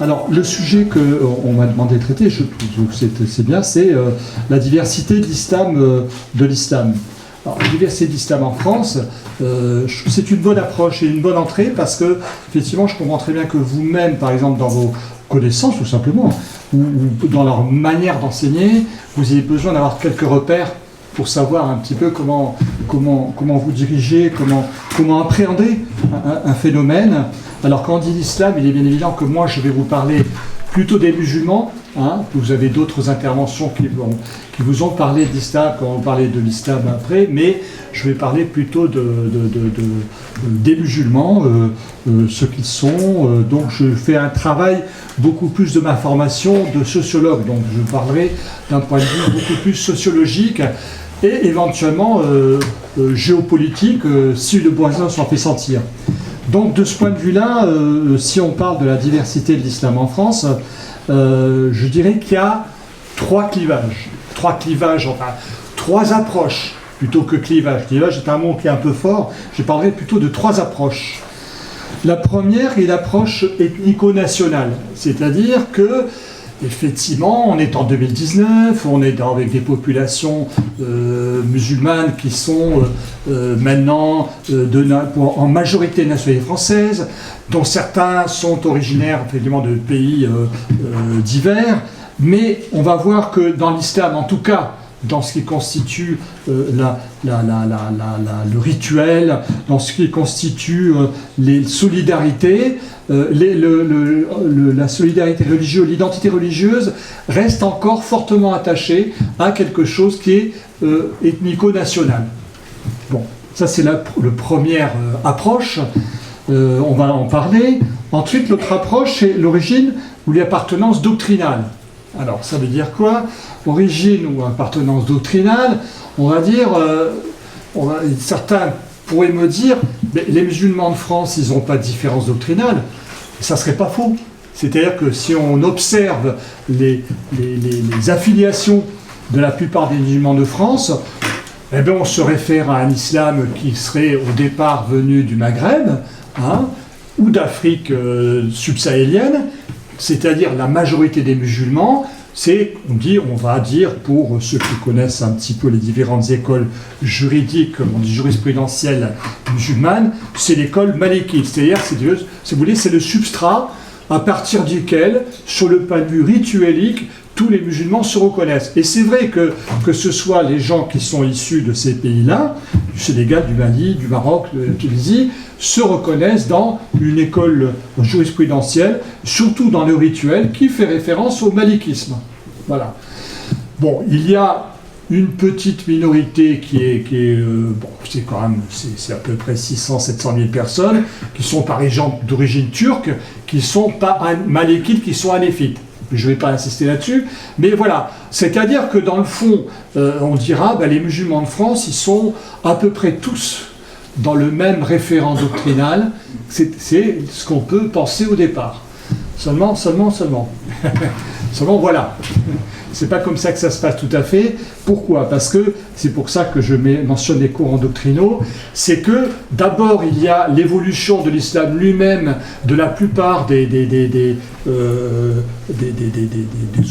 Alors, le sujet qu'on m'a demandé de traiter, je trouve que c'est bien, c'est la diversité de l'islam. Alors, la diversité de l'islam en France, c'est une bonne approche et une bonne entrée parce que, effectivement, je comprends très bien que vous-même, par exemple, dans vos connaissances, tout simplement, ou dans leur manière d'enseigner, vous ayez besoin d'avoir quelques repères pour savoir un petit peu comment vous dirigez, comment appréhender un phénomène. Alors quand on dit l'islam, il est bien évident que moi je vais vous parler plutôt des musulmans. Vous avez d'autres interventions qui vous ont parlé de l'islam, quand on parlait de l'islam après, mais je vais parler plutôt des musulmans, ceux qu'ils sont. Donc je fais un travail beaucoup plus de ma formation de sociologue, donc je parlerai d'un point de vue beaucoup plus sociologique et éventuellement géopolitique si le besoin s'en fait sentir. Donc de ce point de vue-là, si on parle de la diversité de l'islam en France, je dirais qu'il y a trois clivages, enfin trois approches plutôt que clivage. Clivage est un mot qui est un peu fort, je parlerai plutôt de trois approches. La première est l'approche ethnico-nationale, c'est-à-dire que effectivement, on est en 2019, on est avec des populations musulmanes qui sont maintenant en majorité nationalité française, dont certains sont originaires effectivement de pays divers, mais on va voir que dans l'islam, en tout cas, dans ce qui constitue le rituel, dans ce qui constitue les solidarités, la solidarité religieuse, l'identité religieuse reste encore fortement attachée à quelque chose qui est ethnico-national. Bon, ça c'est la première approche, on va en parler. Ensuite, l'autre approche, c'est l'origine ou l'appartenance doctrinale. Alors, ça veut dire quoi? Origine ou appartenance doctrinale, on va dire, certains pourraient me dire, mais les musulmans de France, ils n'ont pas de différence doctrinale. Ça ne serait pas faux. C'est-à-dire que si on observe les affiliations de la plupart des musulmans de France, eh bien on se réfère à un islam qui serait au départ venu du Maghreb, ou d'Afrique subsahélienne, c'est-à-dire la majorité des musulmans, on va dire, pour ceux qui connaissent un petit peu les différentes écoles juridiques, on dit jurisprudentielles musulmanes, c'est l'école malikite, c'est-à-dire, si vous voulez, c'est le substrat à partir duquel, sur le point de vue rituelique, tous les musulmans se reconnaissent. Et c'est vrai que ce soit les gens qui sont issus de ces pays-là, du Sénégal, du Mali, du Maroc, de la Tunisie, se reconnaissent dans une école jurisprudentielle, surtout dans le rituel, qui fait référence au malikisme. Voilà. Bon, il y a une petite minorité qui est c'est quand même, c'est à peu près 600-700 000 personnes, qui sont par exemple d'origine turque, qui ne sont pas malikites, qui sont hanéfites. Je ne vais pas insister là-dessus, mais voilà. C'est-à-dire que dans le fond, on dira, les musulmans de France, ils sont à peu près tous dans le même référent doctrinal. C'est ce qu'on peut penser au départ. Seulement, voilà. C'est pas comme ça que ça se passe tout à fait. Pourquoi? Parce que, c'est pour ça que je mentionne les courants doctrinaux, c'est que d'abord il y a l'évolution de l'islam lui-même, de la plupart des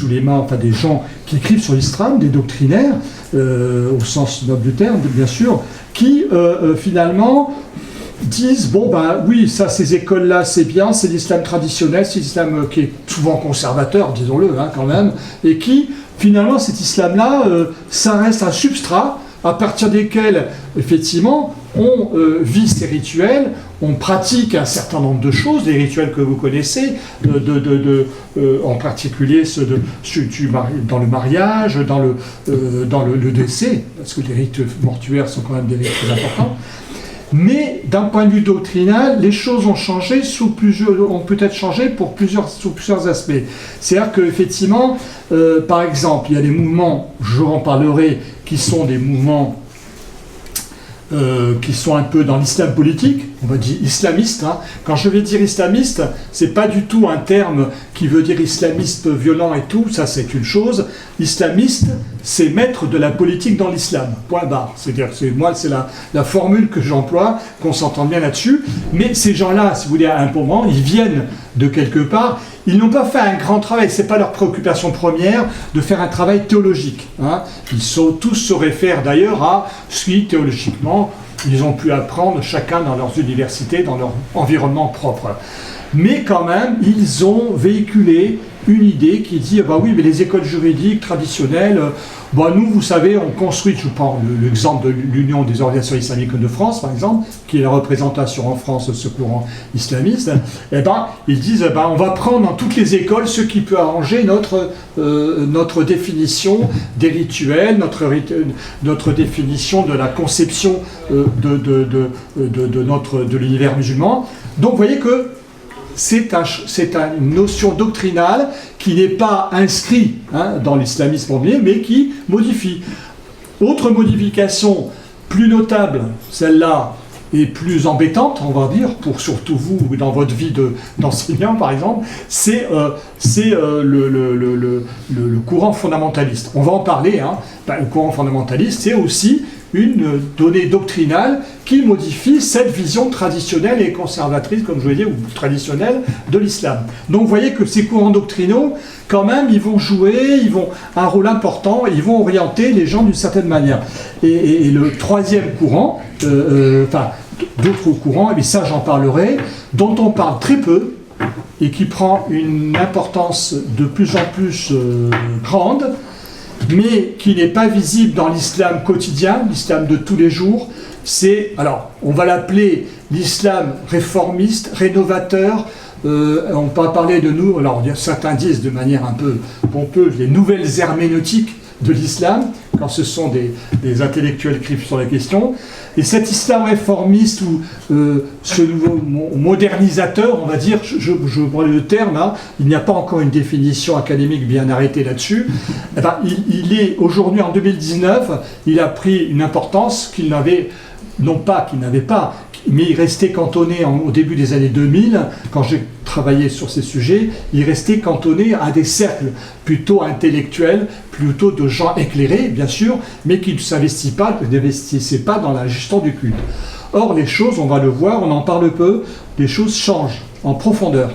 oulémas, enfin des gens qui écrivent sur l'islam, des doctrinaires, au sens noble du terme, bien sûr, qui finalement disent, oui, ça, ces écoles-là, c'est bien, c'est l'islam traditionnel, c'est l'islam qui est souvent conservateur, disons-le, quand même, et qui, finalement, cet islam-là, ça reste un substrat à partir desquels, effectivement, on vit ces rituels, on pratique un certain nombre de choses, les rituels que vous connaissez, en particulier ceux dans le mariage, dans le décès, parce que les rites mortuaires sont quand même des rites très importants. Mais d'un point de vue doctrinal, les choses ont changé ont peut-être changé sous plusieurs aspects. C'est-à-dire qu'effectivement, par exemple, il y a des mouvements, je en parlerai, qui sont des mouvements qui sont un peu dans l'islam politique, on va dire islamiste. Quand je vais dire islamiste, c'est pas du tout un terme qui veut dire islamiste violent et tout, ça c'est une chose. Islamiste, c'est mettre de la politique dans l'islam, point barre. C'est-à-dire, moi, c'est la formule que j'emploie, qu'on s'entende bien là-dessus. Mais ces gens-là, si vous voulez, à un moment, ils viennent de quelque part, ils n'ont pas fait un grand travail, c'est pas leur préoccupation première de faire un travail théologique. Hein. Tous se réfèrent d'ailleurs à ce qui, théologiquement, ils ont pu apprendre chacun dans leurs universités, dans leur environnement propre. Mais quand même, ils ont véhiculé une idée qui dit, bah oui, mais les écoles juridiques traditionnelles, bah nous, vous savez, on construit, je prends l'exemple de l'Union des organisations islamiques de France, par exemple, qui est la représentation en France de ce courant islamiste, et ben, ils disent, on va prendre dans toutes les écoles ce qui peut arranger notre définition des rituels, notre définition de la conception de l'univers musulman. Donc, vous voyez que c'est une notion doctrinale qui n'est pas inscrite dans l'islamisme premier, mais qui modifie. Autre modification plus notable, celle-là est plus embêtante, on va dire, pour surtout vous dans votre vie d'enseignant par exemple, c'est le courant fondamentaliste. On va en parler. Le courant fondamentaliste, c'est aussi une donnée doctrinale qui modifie cette vision traditionnelle et conservatrice, comme je l'ai dit, ou traditionnelle de l'islam. Donc vous voyez que ces courants doctrinaux, quand même, ils vont jouer, ils vont un rôle important, ils vont orienter les gens d'une certaine manière. Et le troisième courant, d'autres courants, et ça j'en parlerai, dont on parle très peu, et qui prend une importance de plus en plus grande, mais qui n'est pas visible dans l'islam quotidien, l'islam de tous les jours, c'est, alors, on va l'appeler l'islam réformiste, rénovateur, on peut parler de nous, alors certains disent de manière un peu pompeuse, les nouvelles herméneutiques de l'islam, quand ce sont des intellectuels qui écrivent sur la question. Et cet islam réformiste ou ce nouveau modernisateur, on va dire, je prends le terme, il n'y a pas encore une définition académique bien arrêtée là-dessus, il est aujourd'hui en 2019, il a pris une importance qu'il n'avait pas, mais il restait cantonné au début des années 2000, quand j'ai travaillé sur ces sujets, il restait cantonné à des cercles plutôt intellectuels, plutôt de gens éclairés, bien sûr, mais qui ne s'investissaient pas dans la gestion du culte. Or, les choses, on va le voir, on en parle peu, les choses changent en profondeur.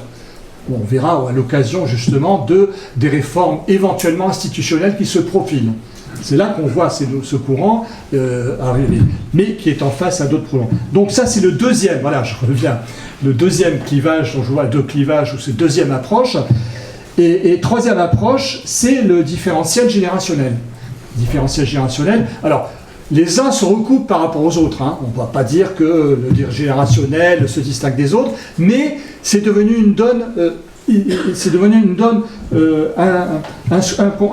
Bon, on verra à l'occasion, justement, des réformes éventuellement institutionnelles qui se profilent. C'est là qu'on voit ce courant arriver, mais qui est en face à d'autres courants. Donc ça, c'est le deuxième, voilà, je reviens, le deuxième clivage, dont je vois deux clivages, ou c'est deuxième approche. Et troisième approche, c'est le différentiel générationnel. Différentiel générationnel, alors, les uns se recoupent par rapport aux autres. On ne va pas dire que le générationnel se distingue des autres, mais c'est devenu une donne...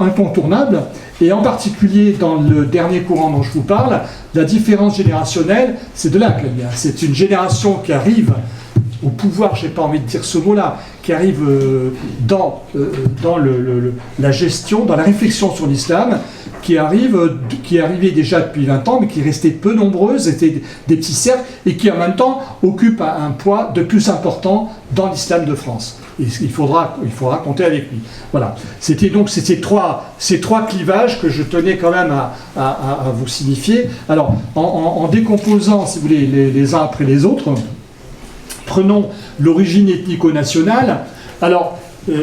incontournable, et en particulier dans le dernier courant dont je vous parle, la différence générationnelle, c'est de là qu'elle vient. C'est une génération qui arrive au pouvoir, je n'ai pas envie de dire ce mot-là, qui arrive dans la gestion, dans la réflexion sur l'islam, qui arrivait déjà depuis 20 ans, mais qui restait peu nombreuse, étaient des petits cercles, et qui en même temps occupent un poids de plus important dans l'islam de France. Et il faudra compter avec lui. Voilà. C'était donc ces trois clivages que je tenais quand même à vous signifier. Alors, en décomposant, si vous voulez, les uns après les autres, prenons l'origine ethnico-nationale. Alors,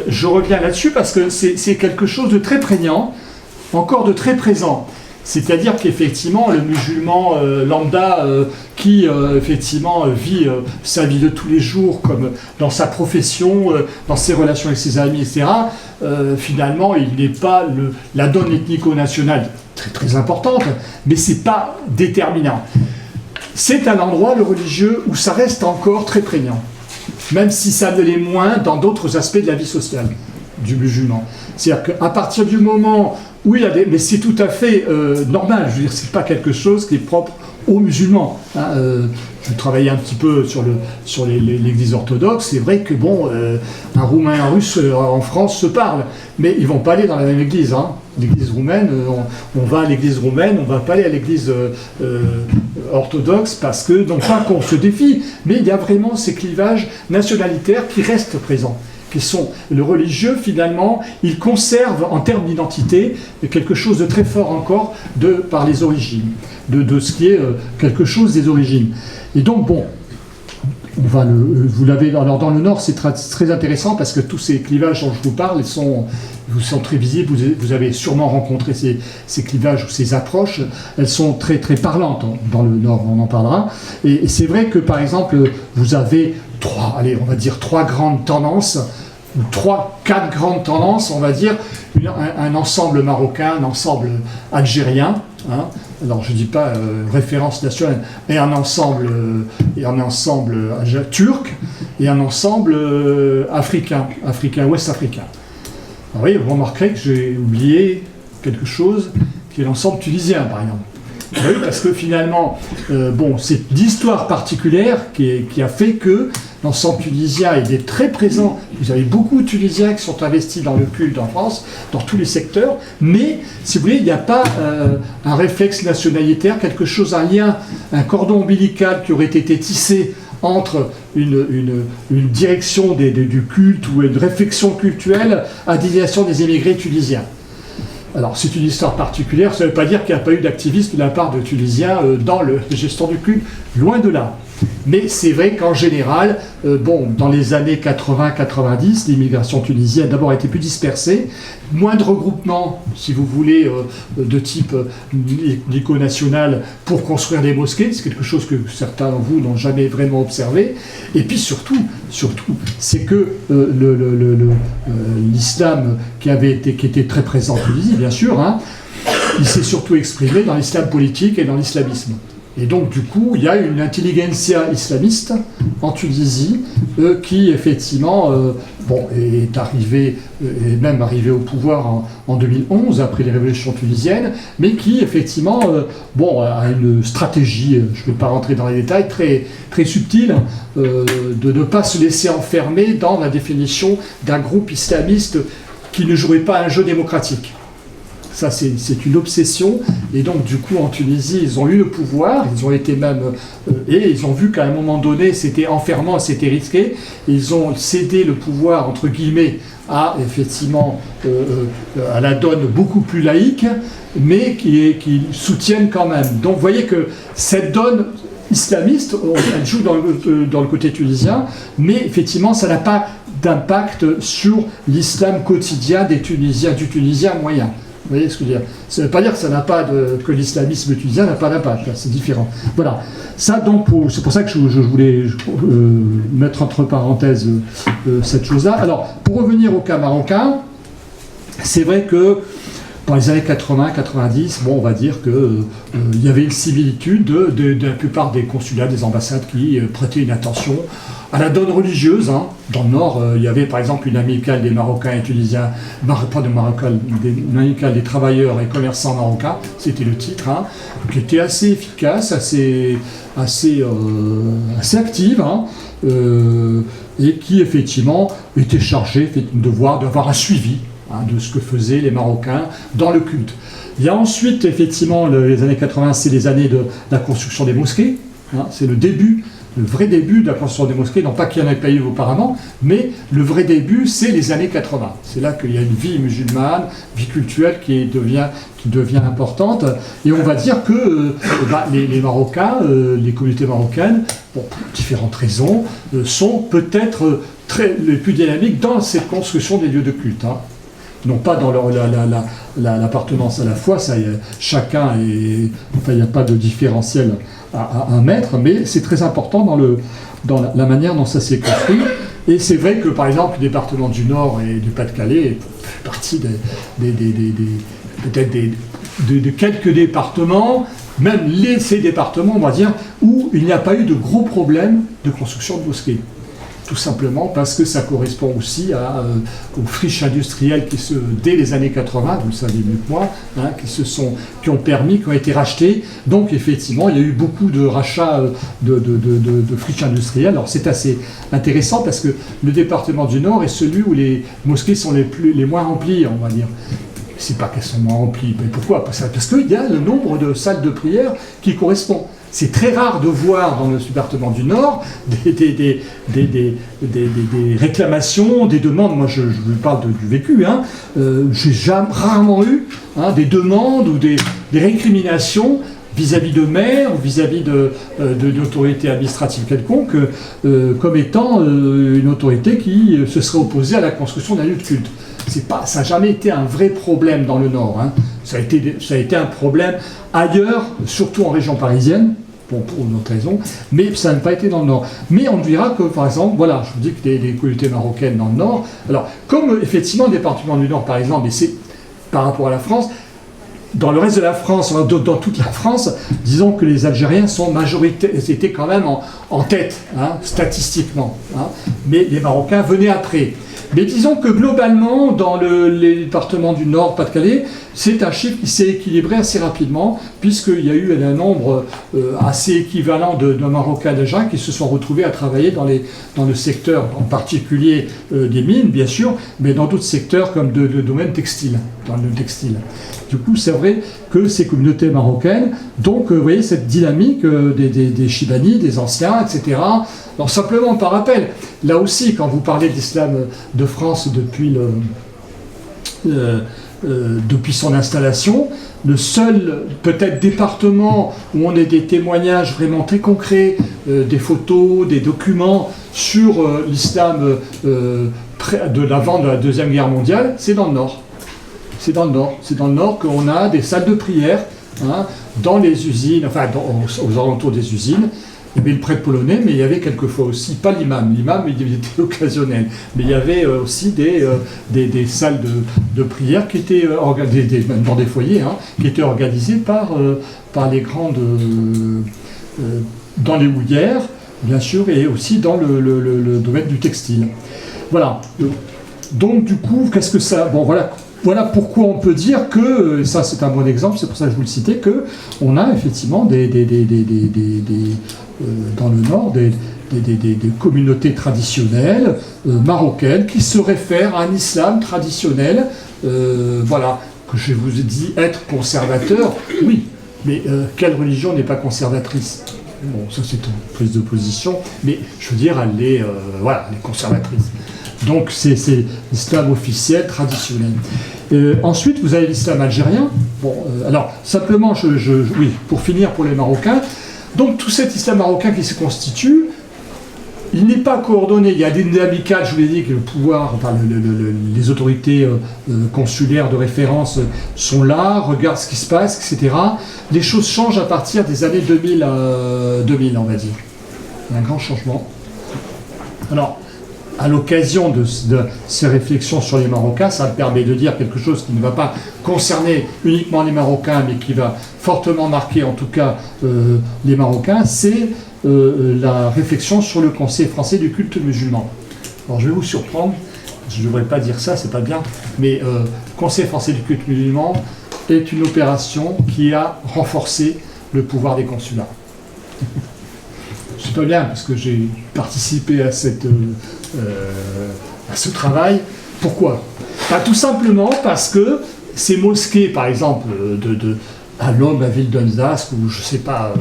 je reviens là-dessus parce que c'est quelque chose de très prégnant, encore de très présent. C'est-à-dire qu'effectivement, le musulman lambda qui effectivement vit sa vie de tous les jours, comme dans sa profession, dans ses relations avec ses amis, etc., finalement, il n'est pas la donne ethnico-nationale très, très importante, mais ce n'est pas déterminant. C'est un endroit, le religieux, où ça reste encore très prégnant, même si ça ne l'est moins dans d'autres aspects de la vie sociale du musulman. C'est-à-dire qu'à partir du moment où il y a mais c'est tout à fait normal, je veux dire, c'est pas quelque chose qui est propre aux musulmans. Je travaillais un petit peu sur l'église orthodoxe, c'est vrai que bon, un roumain et un russe en France se parlent, mais ils vont pas aller dans la même église. L'église roumaine, on va à l'église roumaine, on va pas aller à l'église orthodoxe, parce que, non pas qu'on se défie, mais il y a vraiment ces clivages nationalitaires qui restent présents. Qui sont le religieux, finalement, il conserve en termes d'identité quelque chose de très fort encore par les origines, de ce qui est quelque chose des origines. Et donc, bon, vous l'avez. Alors dans le nord, c'est très intéressant parce que tous ces clivages dont je vous parle sont très visibles. Vous avez sûrement rencontré ces clivages ou ces approches. Elles sont très très parlantes dans le nord. On en parlera. Et c'est vrai que par exemple, vous avez on va dire trois grandes tendances, ou quatre grandes tendances, on va dire, un ensemble marocain, un ensemble algérien. Alors je ne dis pas référence nationale, mais un ensemble turc et un ensemble africain, ouest-africain. Alors oui, vous remarquerez que j'ai oublié quelque chose, qui est l'ensemble tunisien par exemple. Oui, parce que finalement, c'est l'histoire particulière qui a fait que l'ensemble tunisien est très présent. Vous avez beaucoup de Tunisiens qui sont investis dans le culte en France, dans tous les secteurs, mais, si vous voulez, il n'y a pas un réflexe nationalitaire, quelque chose, un lien, un cordon ombilical qui aurait été tissé entre une direction du culte ou une réflexion culturelle à destination des émigrés tunisiens. Alors, c'est une histoire particulière, ça ne veut pas dire qu'il n'y a pas eu d'activisme de la part de Tunisiens dans la gestion du culte, loin de là. Mais c'est vrai qu'en général, dans les années 80-90, l'immigration tunisienne d'abord a été plus dispersée, moins de regroupements, si vous voulez, de type nico-national pour construire des mosquées, c'est quelque chose que certains d'entre vous n'ont jamais vraiment observé. Et puis surtout, c'est que l'islam qui était très présent en Tunisie, bien sûr, il s'est surtout exprimé dans l'islam politique et dans l'islamisme. Et donc, du coup, il y a une intelligentsia islamiste en Tunisie qui, effectivement, est arrivée, est même arrivée au pouvoir en 2011, après les révolutions tunisiennes, mais qui, effectivement, a une stratégie, je ne vais pas rentrer dans les détails, très, très subtile, de ne pas se laisser enfermer dans la définition d'un groupe islamiste qui ne jouerait pas un jeu démocratique. Ça, c'est une obsession. Et donc, du coup, en Tunisie, ils ont eu le pouvoir. Ils ont été même... et ils ont vu qu'à un moment donné, c'était enfermant, c'était risqué. Ils ont cédé le pouvoir, entre guillemets, à, effectivement, à la donne beaucoup plus laïque, mais qui soutiennent quand même. Donc, vous voyez que cette donne islamiste, elle joue dans le côté tunisien, mais effectivement, ça n'a pas d'impact sur l'islam quotidien du Tunisien moyen. Vous voyez ce que je veux dire? Ça ne veut pas dire que l'islamisme tunisien n'a pas d'impact, c'est différent. Voilà. Ça, donc, c'est pour ça que je voulais mettre entre parenthèses cette chose-là. Alors, pour revenir au cas marocain, c'est vrai que dans les années 80-90, on va dire qu'il y avait une similitude de la plupart des consulats, des ambassades qui prêtaient une attention à la donne religieuse. Dans le Nord, il y avait par exemple une amicale des Marocains et Tunisiens, une amicale des travailleurs et commerçants marocains, c'était le titre, qui était assez efficace, assez active, et qui effectivement était chargée d'avoir un suivi de ce que faisaient les Marocains dans le culte. Il y a ensuite, effectivement, les années 80, c'est les années de la construction des mosquées. C'est le vrai début de la construction des mosquées, non pas qu'il n'y en ait pas eu auparavant, mais le vrai début, c'est les années 80. C'est là qu'il y a une vie musulmane, vie culturelle qui devient importante. Et on va dire que les Marocains, les communautés marocaines, pour différentes raisons, sont peut-être les plus dynamiques dans cette construction des lieux de culte. Non pas dans l'appartenance à la foi, ça, chacun il n'y a pas de différentiel à mettre, mais c'est très important dans la manière dont ça s'est construit. Et c'est vrai que, par exemple, le département du Nord et du Pas-de-Calais fait partie peut-être de quelques départements, même ces départements, on va dire, où il n'y a pas eu de gros problèmes de construction de mosquées. Tout simplement parce que ça correspond aussi aux friches industrielles dès les années 80, vous le savez mieux que moi, qui ont été rachetées. Donc effectivement, il y a eu beaucoup de rachats de friches industrielles. Alors c'est assez intéressant parce que le département du Nord est celui où les mosquées sont les moins remplies, on va dire. C'est pas qu'elles sont moins remplies, mais pourquoi? Parce qu'il y a le nombre de salles de prière qui correspond. C'est très rare de voir dans le département du Nord des réclamations, des demandes. Moi, je vous parle du vécu. J'ai rarement eu des demandes ou des récriminations vis-à-vis de maires ou vis-à-vis d'autorités administratives quelconques, comme étant une autorité qui se serait opposée à la construction d'un lieu de culte. Ça n'a jamais été un vrai problème dans le Nord. Hein. Ça a été un problème ailleurs, surtout en région parisienne, pour une autre raison, mais ça n'a pas été dans le Nord. Mais on dira que, par exemple, voilà, je vous dis que des communautés marocaines dans le Nord, alors, comme effectivement le département du Nord, par exemple, et c'est par rapport à la France, dans le reste de la France, dans toute la France, disons que les Algériens sont majoritaires, étaient quand même en tête, hein, statistiquement, hein, mais les Marocains venaient après. Mais disons que globalement, dans les départements du Nord, Pas-de-Calais, c'est un chiffre qui s'est équilibré assez rapidement, puisqu'il y a eu un nombre assez équivalent de Marocains d'Algériens qui se sont retrouvés à travailler dans le secteur, en particulier des mines, bien sûr, mais dans d'autres secteurs comme le domaine textile, dans le textile. Du coup, c'est vrai que ces communautés marocaines, donc, vous voyez, cette dynamique des Chibani, des anciens, etc. Alors, simplement par rappel, là aussi, quand vous parlez de l'islam de France depuis son installation, le seul, peut-être, département où on a des témoignages vraiment très concrets, des photos, des documents sur l'islam de l'avant de la Deuxième Guerre mondiale, c'est dans le Nord. C'est dans le Nord qu'on a des salles de prière, hein, dans les usines, enfin aux alentours des usines. Il y avait le prêtre polonais, mais il y avait quelquefois aussi, pas l'imam, il était occasionnel, mais il y avait aussi des salles de prière qui étaient organisées, même dans des foyers, hein, qui étaient organisées par les grandes, dans les houillères, bien sûr, et aussi dans le domaine du textile. Voilà. Donc du coup, qu'est-ce que ça... Bon, voilà pourquoi on peut dire que, ça c'est un bon exemple, c'est pour ça que je vous le citais, qu'on a effectivement dans le Nord des communautés traditionnelles marocaines qui se réfèrent à un islam traditionnel, voilà, que je vous ai dit être conservateur, oui, mais quelle religion n'est pas conservatrice ? Bon, ça c'est une prise de position, mais je veux dire, elle est conservatrice. Donc c'est l'islam officiel, traditionnel. Ensuite, vous avez l'islam algérien. Bon, alors, simplement, oui, pour finir, pour les Marocains, donc tout cet islam marocain qui se constitue, il n'est pas coordonné. Il y a des amicales, je vous l'ai dit, que le pouvoir, enfin, les autorités consulaires de référence sont là, regardent ce qui se passe, etc. Les choses changent à partir des années 2000, on va dire. Il y a un grand changement. Alors, à l'occasion de ces réflexions sur les Marocains, ça me permet de dire quelque chose qui ne va pas concerner uniquement les Marocains, mais qui va fortement marquer en tout cas les Marocains, c'est la réflexion sur le Conseil français du culte musulman. Alors je vais vous surprendre, je ne devrais pas dire ça, c'est pas bien, mais le Conseil français du culte musulman est une opération qui a renforcé le pouvoir des consulats. C'est pas bien parce que j'ai participé à ce travail. Pourquoi ? Tout simplement parce que ces mosquées, par exemple, à Londres, la ville d'Alsace, ou je sais pas,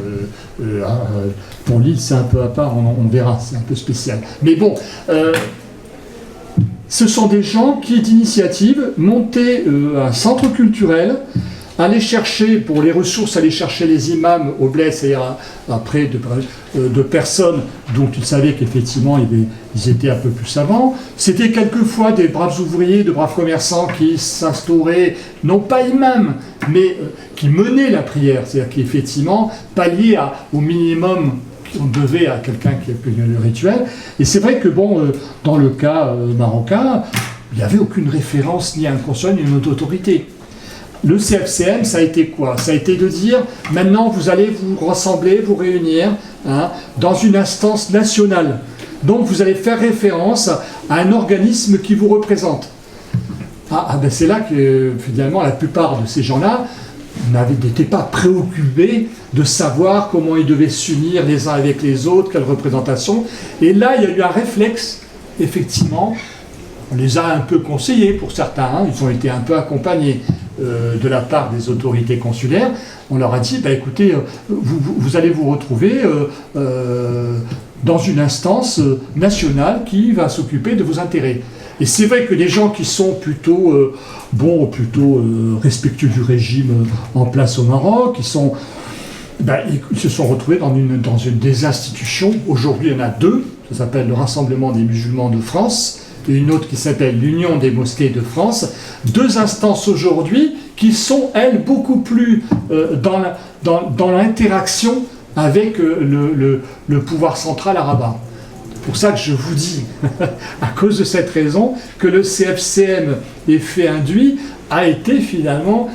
pour Lille, c'est un peu à part, on verra, c'est un peu spécial. Mais bon, ce sont des gens qui, d'initiative, montaient un centre culturel, aller chercher, pour les ressources, aller chercher les imams au bled, c'est-à-dire après de personnes dont ils savaient qu'effectivement ils étaient un peu plus savants. C'était quelquefois des braves ouvriers, de braves commerçants qui s'instauraient, non pas imams, mais qui menaient la prière, c'est-à-dire qui effectivement palliaient au minimum qu'on devait à quelqu'un qui a le rituel. Et c'est vrai que bon, dans le cas marocain, il n'y avait aucune référence ni à un consul ni à une autorité. Le CFCM, ça a été quoi ? Ça a été de dire, maintenant vous allez vous rassembler, vous réunir dans une instance nationale. Donc vous allez faire référence à un organisme qui vous représente. Ben c'est là que finalement la plupart de ces gens-là n'étaient pas préoccupés de savoir comment ils devaient s'unir les uns avec les autres, quelle représentation. Et là, il y a eu un réflexe, effectivement. On les a un peu conseillés pour certains, ils ont été un peu accompagnés de la part des autorités consulaires. On leur a dit, écoutez, vous allez vous retrouver dans une instance nationale qui va s'occuper de vos intérêts. Et c'est vrai que des gens qui sont plutôt respectueux du régime en place au Maroc, qui sont Ben, ils se sont retrouvés dans une des institutions. Aujourd'hui, il y en a deux. Ça s'appelle le Rassemblement des musulmans de France et une autre qui s'appelle l'Union des mosquées de France. Deux instances aujourd'hui qui sont, elles, beaucoup plus dans l'interaction avec le pouvoir central à Rabat. C'est pour ça que je vous dis, à cause de cette raison, que le CFCM effet induit a été finalement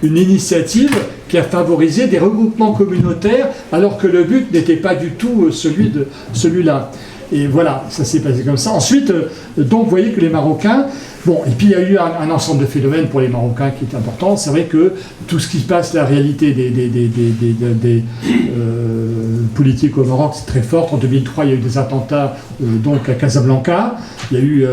une initiative qui a favorisé des regroupements communautaires, alors que le but n'était pas du tout celui-là. Et voilà, ça s'est passé comme ça. Ensuite, donc, vous voyez que les Marocains... Bon, et puis il y a eu un ensemble de phénomènes pour les Marocains qui est important. C'est vrai que tout ce qui se passe, la réalité des politiques au Maroc, c'est très forte. En 2003, il y a eu des attentats donc à Casablanca. Il y a eu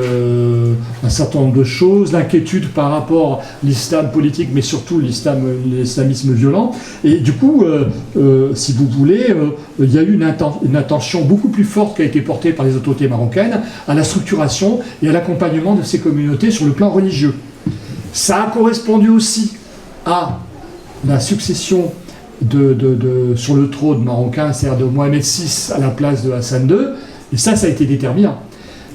un certain nombre de choses, l'inquiétude par rapport à l'islam politique, mais surtout l'islamisme violent. Et du coup, si vous voulez, il y a eu une attention beaucoup plus forte qui a été portée par les autorités marocaines à la structuration et à l'accompagnement de ces communautés sur le plan religieux. Ça a correspondu aussi à la succession sur le trône marocain, c'est-à-dire de Mohamed VI à la place de Hassan II, et ça a été déterminant.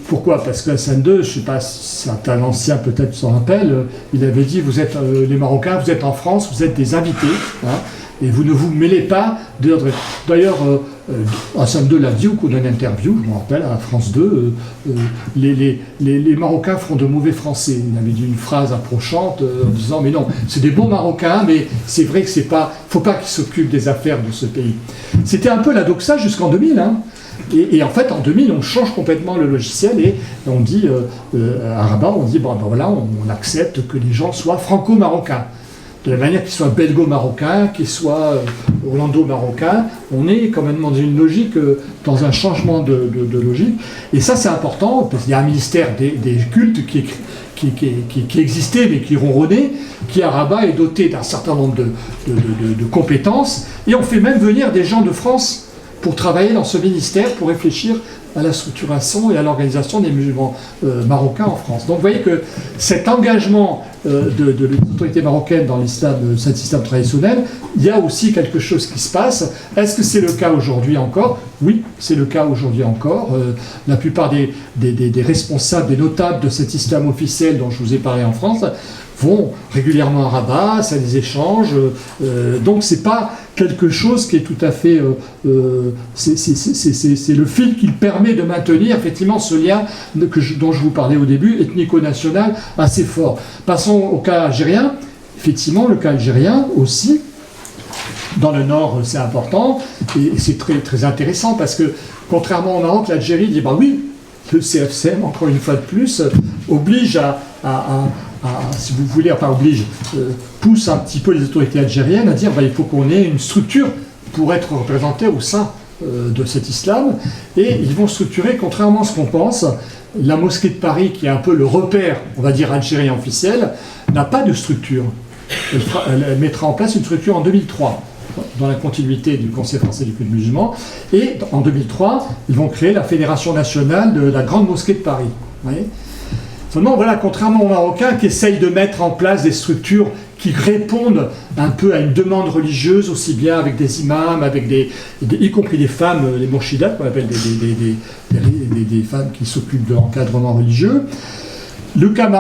Pourquoi? Parce que Hassan II, je ne sais pas si certains anciens peut-être s'en rappellent, il avait dit, vous êtes les Marocains, vous êtes en France, vous êtes des invités, hein, et vous ne vous mêlez pas de... D'ailleurs, Hassan II l'a dit au cours d'une interview, je me rappelle, à France 2, les Marocains font de mauvais Français. Il avait dit une phrase approchante en disant, mais non, c'est des bons Marocains, mais c'est vrai que c'est pas... faut pas qu'ils s'occupent des affaires de ce pays. C'était un peu la doxa jusqu'en 2000, hein. Et en fait, en 2000, on change complètement le logiciel et on dit, à Rabat, on dit, bon, ben voilà, on accepte que les gens soient franco-marocains. De la manière qu'ils soient belgo-marocains, qu'ils soient hollando-marocains, on est quand même dans une logique, dans un changement de logique. Et ça, c'est important, parce qu'il y a un ministère des cultes qui existait, mais qui ronronnait, qui à Rabat est doté d'un certain nombre de compétences. Et on fait même venir des gens de France pour travailler dans ce ministère, pour réfléchir à la structuration et à l'organisation des musulmans marocains en France. Donc vous voyez que cet engagement de l'autorité marocaine dans l'islam, cet islam traditionnel, il y a aussi quelque chose qui se passe. Est-ce que c'est le cas aujourd'hui encore? Oui, c'est le cas aujourd'hui encore. La plupart des responsables, des notables de cet islam officiel dont je vous ai parlé en France, vont régulièrement à Rabat, ça des échanges, donc c'est pas quelque chose qui est tout à fait... c'est le fil qui permet de maintenir effectivement ce lien dont je vous parlais au début, ethnico-national, assez fort. Passons au cas algérien. Effectivement, le cas algérien aussi, dans le nord, c'est important, et c'est très, très intéressant, parce que contrairement au Maroc, l'Algérie dit, bah oui, le CFCM, encore une fois de plus, oblige si vous voulez, enfin oblige, pousse un petit peu les autorités algériennes à dire il faut qu'on ait une structure pour être représenté au sein de cet islam. Et ils vont structurer, contrairement à ce qu'on pense, la mosquée de Paris, qui est un peu le repère, on va dire, algérien officiel, n'a pas de structure. Elle mettra en place une structure en 2003, dans la continuité du Conseil français du culte musulman. Et en 2003, ils vont créer la Fédération nationale de la Grande Mosquée de Paris. Vous voyez ? Seulement, voilà, contrairement aux Marocains qui essayent de mettre en place des structures qui répondent un peu à une demande religieuse, aussi bien avec des imams, avec y compris des femmes, les mourchidates, qu'on appelle des femmes qui s'occupent de l'encadrement religieux. Le cas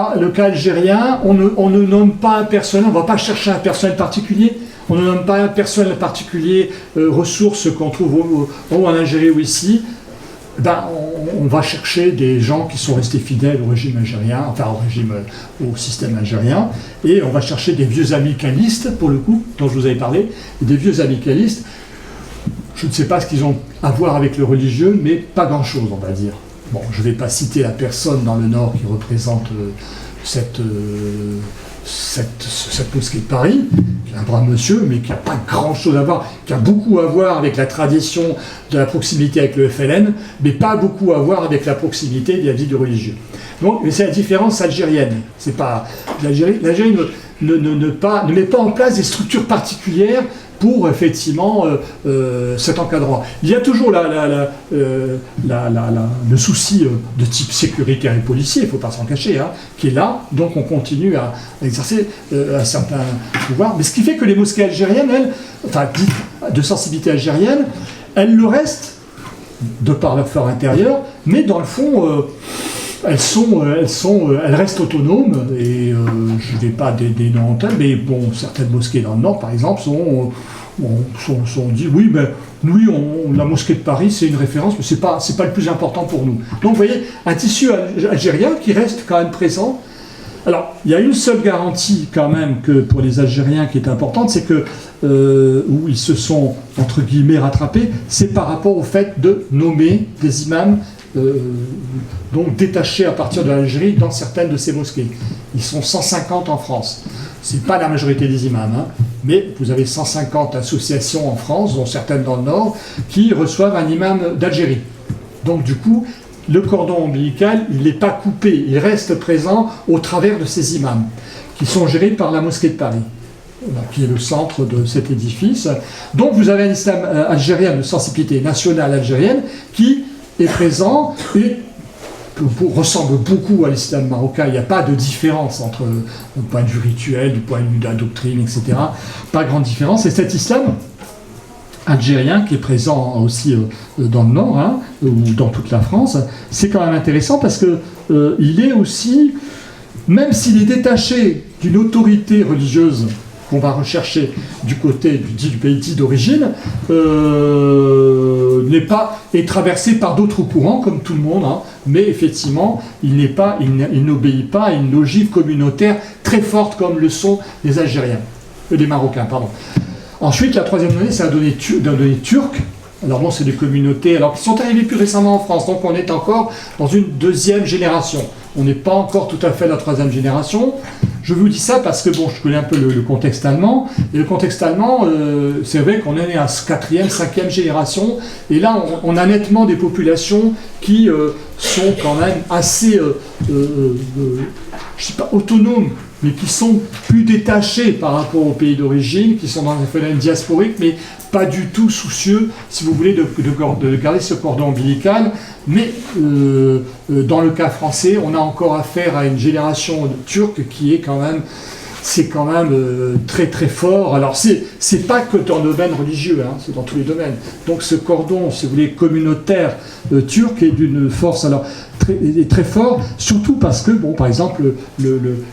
algérien, on ne nomme pas un personnel, on ne va pas chercher un personnel particulier, on ne nomme pas un personnel particulier, ressources qu'on trouve en Algérie ou ici. Ben, on va chercher des gens qui sont restés fidèles au régime algérien, enfin au système algérien, et on va chercher des vieux amicalistes, pour le coup, dont je vous avais parlé, des vieux amicalistes. Je ne sais pas ce qu'ils ont à voir avec le religieux, mais pas grand-chose, on va dire. Bon, je ne vais pas citer la personne dans le Nord qui représente cette mosquée de Paris, qui est un brave monsieur, mais qui n'a pas grand-chose à voir, qui a beaucoup à voir avec la tradition de la proximité avec le FLN, mais pas beaucoup à voir avec la proximité de la vie du religieux. Donc, mais c'est la différence algérienne. C'est pas l'Algérie ne met pas en place des structures particulières pour effectivement cet encadrement. Il y a toujours le souci de type sécuritaire et policier, il ne faut pas s'en cacher, hein, qui est là, donc on continue à exercer un certain pouvoir. Mais ce qui fait que les mosquées algériennes, elles, enfin dites de sensibilité algérienne, elles le restent de par leur fort intérieur, mais dans le fond, elles restent autonomes, et je ne vais pas des noms en tête, mais bon, certaines mosquées dans le Nord, par exemple, sont dit, oui, ben, oui, la mosquée de Paris, c'est une référence, mais c'est pas le plus important pour nous. Donc, vous voyez, un tissu algérien qui reste quand même présent. Alors, il y a une seule garantie quand même que pour les Algériens qui est importante, c'est que où ils se sont, entre guillemets, rattrapés, c'est par rapport au fait de nommer des imams donc détachés à partir de l'Algérie dans certaines de ces mosquées. Ils sont 150 en France. Ce n'est pas la majorité des imams, hein, mais vous avez 150 associations en France, dont certaines dans le Nord, qui reçoivent un imam d'Algérie. Donc du coup, le cordon ombilical, il n'est pas coupé, il reste présent au travers de ces imams, qui sont gérés par la mosquée de Paris, qui est le centre de cet édifice. Donc vous avez un islam algérien de sensibilité nationale algérienne qui est présent et ressemble beaucoup à l'islam marocain. Il n'y a pas de différence entre le point de vue rituel, du point de vue de la doctrine, etc. Pas grande différence. Et cet islam algérien qui est présent aussi dans le Nord, hein, ou dans toute la France, c'est quand même intéressant parce que il est aussi, même s'il est détaché d'une autorité religieuse qu'on va rechercher du côté du pays dit d'origine, est traversé par d'autres courants comme tout le monde, hein, mais effectivement il n'obéit pas à une logique communautaire très forte comme le sont les Algériens, les Marocains, pardon. Ensuite, la troisième donnée, c'est la donnée turque. Alors bon, c'est des communautés qui sont arrivées plus récemment en France, donc on est encore dans une deuxième génération. On n'est pas encore tout à fait la troisième génération. Je vous dis ça parce que bon, je connais un peu le contexte allemand, et le contexte allemand, c'est vrai qu'on est à quatrième, cinquième génération, et là on a nettement des populations qui sont quand même assez, je sais pas, autonomes, mais qui sont plus détachés par rapport au pays d'origine, qui sont dans un phénomène diasporique, mais pas du tout soucieux, si vous voulez, de garder ce cordon ombilical. Mais dans le cas français, on a encore affaire à une génération turque qui est quand même, très très fort. Alors c'est pas que dans le domaine religieux, hein, c'est dans tous les domaines. Donc ce cordon, si vous voulez, communautaire turc est d'une force très fort, surtout parce que, bon, par exemple,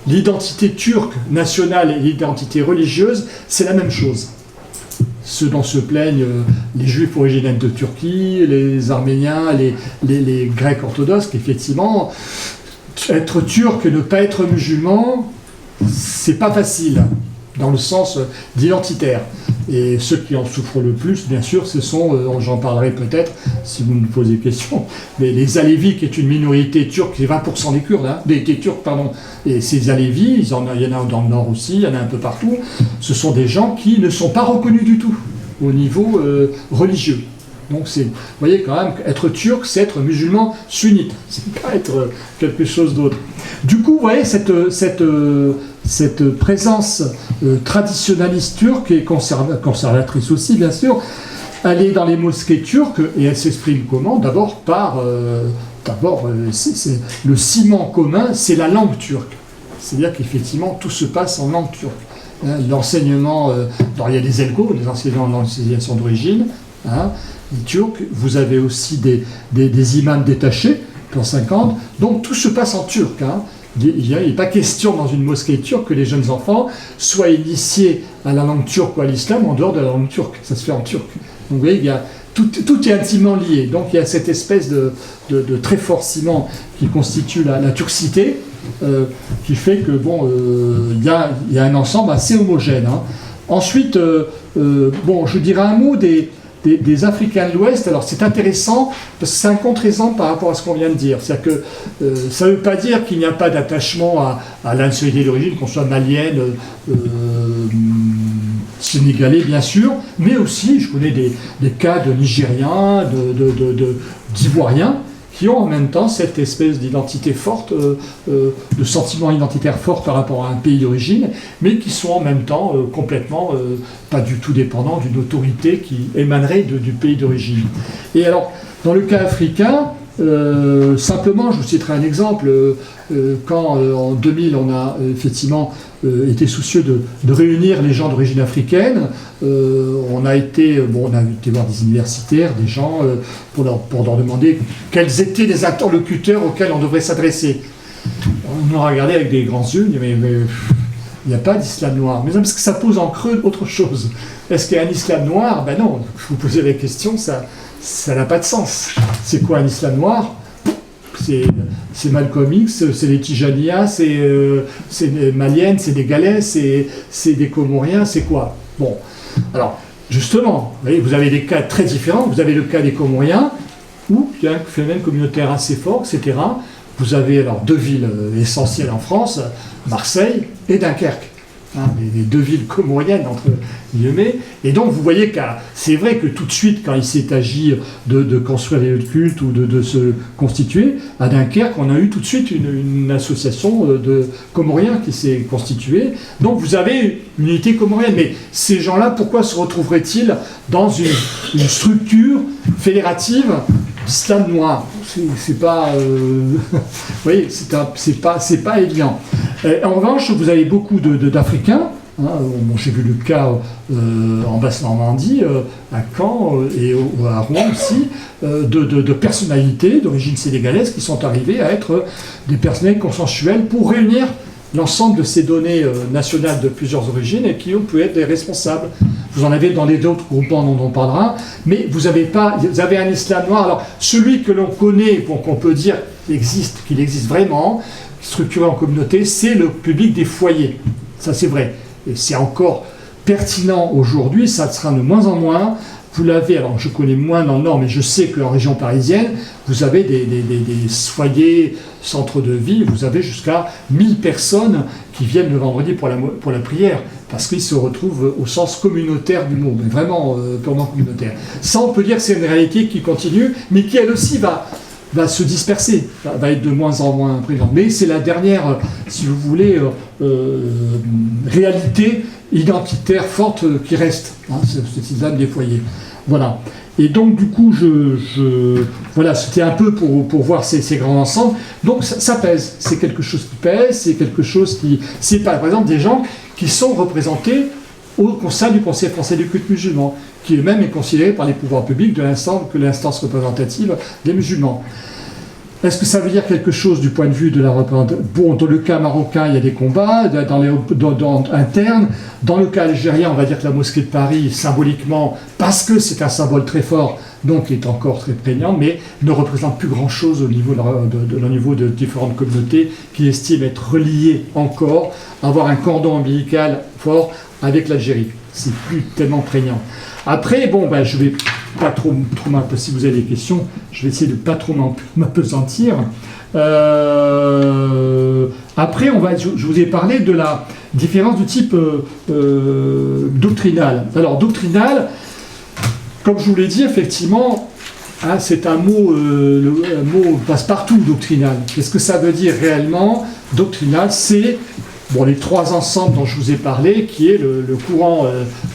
l'identité turque nationale et l'identité religieuse, c'est la même chose. Ce dont se plaignent les juifs originaires de Turquie, les arméniens, les grecs orthodoxes, qu'effectivement, être turc et ne pas être musulman, c'est pas facile, dans le sens d'identitaire. Et ceux qui en souffrent le plus, bien sûr, ce sont, j'en parlerai peut-être, si vous me posez des questions, mais les Alévis, qui est une minorité turque, c'est 20% des Kurdes, hein, des Turcs, pardon. Et ces Alévis, il y en a dans le Nord aussi, il y en a un peu partout, ce sont des gens qui ne sont pas reconnus du tout, au niveau religieux. Donc vous voyez quand même, être turc, c'est être musulman sunnite, c'est pas être quelque chose d'autre. Du coup, vous voyez, cette présence traditionnaliste turque et conservatrice aussi, bien sûr, elle est dans les mosquées turques et elle s'exprime comment? D'abord le ciment commun, c'est la langue turque. C'est-à-dire qu'effectivement, tout se passe en langue turque. Hein, l'enseignement, il y a des ELGO, les enseignants d'enseignement d'origine, hein, les Turcs, vous avez aussi des imams détachés, en 50, donc tout se passe en turc. Hein. Il n'est pas question dans une mosquée turque que les jeunes enfants soient initiés à la langue turque ou à l'islam en dehors de la langue turque, ça se fait en turc. Donc vous voyez, tout est intimement lié, donc il y a cette espèce de très fort ciment qui constitue la turcité, qui fait que bon, il y a un ensemble assez homogène. Hein. Ensuite, je dirais un mot des Africains de l'Ouest. Alors c'est intéressant parce que c'est un contre-exemple par rapport à ce qu'on vient de dire. C'est-à-dire que ça ne veut pas dire qu'il n'y a pas d'attachement à la nationalité d'origine, qu'on soit malienne, sénégalais bien sûr, mais aussi je connais des cas de Nigériens, d'Ivoiriens qui ont en même temps cette espèce d'identité forte, de sentiment identitaire fort par rapport à un pays d'origine, mais qui sont en même temps complètement pas du tout dépendants d'une autorité qui émanerait du pays d'origine. Et alors, dans le cas africain, simplement, je vous citerai un exemple. Quand en 2000, on a effectivement été soucieux de réunir les gens d'origine africaine, on a été voir des universitaires, des gens, pour leur demander quels étaient les interlocuteurs auxquels on devrait s'adresser. On nous a regardé avec des grands yeux, mais il n'y a pas d'islam noir. Mais parce que ça pose en creux autre chose. Est-ce qu'il y a un islam noir? Ben non, vous posez la question, ça n'a pas de sens. C'est quoi un islam noir? C'est Malcolm X, c'est les Tijanias, c'est des Maliennes, c'est des Galais, c'est des Comoriens, c'est quoi? Bon, alors, justement, vous avez des cas très différents. Vous avez le cas des Comoriens, où il y a un phénomène communautaire assez fort, etc. Vous avez alors deux villes essentielles en France, Marseille et Dunkerque. Les deux villes comoriennes, entre guillemets. Et donc, vous voyez que c'est vrai que tout de suite, quand il s'est agi de construire des lieux de culte ou de se constituer, à Dunkerque, on a eu tout de suite une association de Comoriens qui s'est constituée. Donc, vous avez une unité comorienne. Mais ces gens-là, pourquoi se retrouveraient-ils dans une structure fédérative d'islam noir? C'est pas, vous voyez, c'est pas évident. En revanche, vous avez beaucoup d'Africains. J'ai vu le cas en Basse-Normandie, à Caen et à Rouen aussi, de personnalités d'origine sénégalaise qui sont arrivées à être des personnalités consensuelles pour réunir l'ensemble de ces données nationales de plusieurs origines et qui ont pu être des responsables. Vous en avez dans les autres groupements dont on parlera, mais vous avez un islam noir. Alors, celui que l'on connaît, qu'on peut dire qu'il existe vraiment, structuré en communauté, c'est le public des foyers. Ça, c'est vrai. Et c'est encore pertinent aujourd'hui, ça sera de moins en moins. Vous l'avez, alors je connais moins dans le Nord, mais je sais qu'en région parisienne, vous avez des foyers, centres de vie, vous avez jusqu'à 1000 personnes qui viennent le vendredi pour la prière, parce qu'ils se retrouvent au sens communautaire du mot, mais vraiment purement communautaire. Ça, on peut dire que c'est une réalité qui continue, mais qui elle aussi va se disperser, va être de moins en moins présente. Mais c'est la dernière, si vous voulez, réalité identitaire forte qui reste, cet islam des foyers. Voilà. Et donc, du coup, voilà, c'était un peu pour voir ces grands ensembles. Donc, ça pèse. C'est quelque chose qui pèse, c'est quelque chose qui... C'est par exemple des gens qui sont représentés au sein du Conseil français du culte musulman, qui eux-mêmes est considéré par les pouvoirs publics que l'instance représentative des musulmans. Est-ce que ça veut dire quelque chose du point de vue de la représentation? Bon, dans le cas marocain, il y a des combats internes. Dans le cas algérien, on va dire que la mosquée de Paris, symboliquement, parce que c'est un symbole très fort, donc est encore très prégnant, mais ne représente plus grand-chose au niveau de différentes communautés qui estiment être reliées encore, avoir un cordon ombilical fort avec l'Algérie. C'est plus tellement prégnant. Après, je vais pas trop si vous avez des questions, je vais essayer de pas trop m'apesantir. Après, je vous ai parlé de la différence du type doctrinal. Alors, doctrinal, comme je vous l'ai dit, effectivement, c'est un mot passe-partout, doctrinal. Qu'est-ce que ça veut dire réellement? Doctrinal, c'est les trois ensembles dont je vous ai parlé, qui est le courant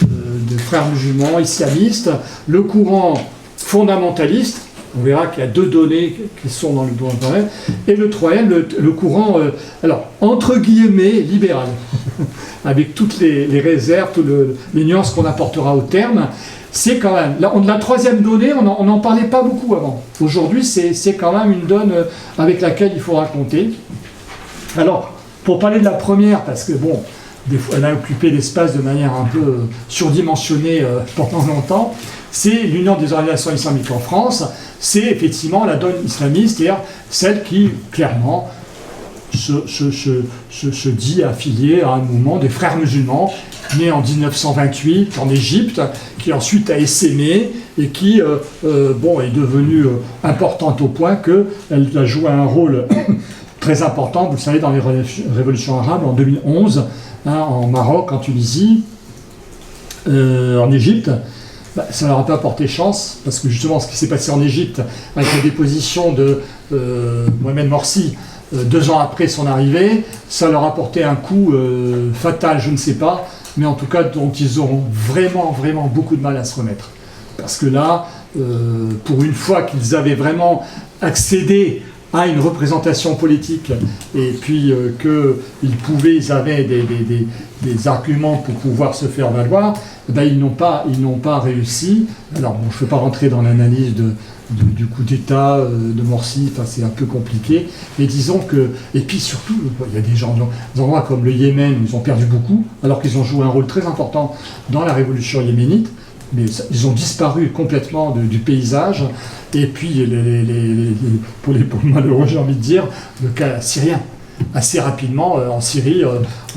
de frères musulmans islamistes, le courant fondamentaliste, on verra qu'il y a deux données qui sont dans le domaine, et le troisième, le courant, entre guillemets, libéral, avec toutes les réserves, toutes les nuances qu'on apportera au terme. C'est quand même, la troisième donnée, on n'en parlait pas beaucoup avant. Aujourd'hui, c'est quand même une donne avec laquelle il faut raconter. Alors, pour parler de la première, parce que des fois, elle a occupé l'espace de manière un peu surdimensionnée pendant longtemps, c'est l'Union des organisations islamiques en France, c'est effectivement la donne islamiste, c'est-à-dire celle qui, clairement, se dit affiliée à un mouvement des frères musulmans, né en 1928 en Égypte, qui ensuite a essaimé et qui est devenue importante au point qu'elle a joué un rôle très important, vous le savez, dans les révolutions arabes en 2011, en Maroc, en Tunisie, en Égypte, ça leur a pas porté chance, parce que justement ce qui s'est passé en Égypte, avec la déposition de Mohamed Morsi, 2 ans après son arrivée, ça leur a porté un coup fatal, je ne sais pas, mais en tout cas dont ils auront vraiment, vraiment beaucoup de mal à se remettre. Parce que là, pour une fois qu'ils avaient vraiment accédé à une représentation politique, et puis ils avaient des arguments pour pouvoir se faire valoir, ben ils n'ont pas réussi. Alors bon, je ne vais pas rentrer dans l'analyse du coup d'État de Morsi, enfin, c'est un peu compliqué, mais disons que, et puis surtout, il y a des endroits comme le Yémen, ils ont perdu beaucoup, alors qu'ils ont joué un rôle très important dans la révolution yéménite, mais ils ont disparu complètement du paysage. Et puis, pour les malheureux, j'ai envie de dire, le cas syrien. Assez rapidement, en Syrie,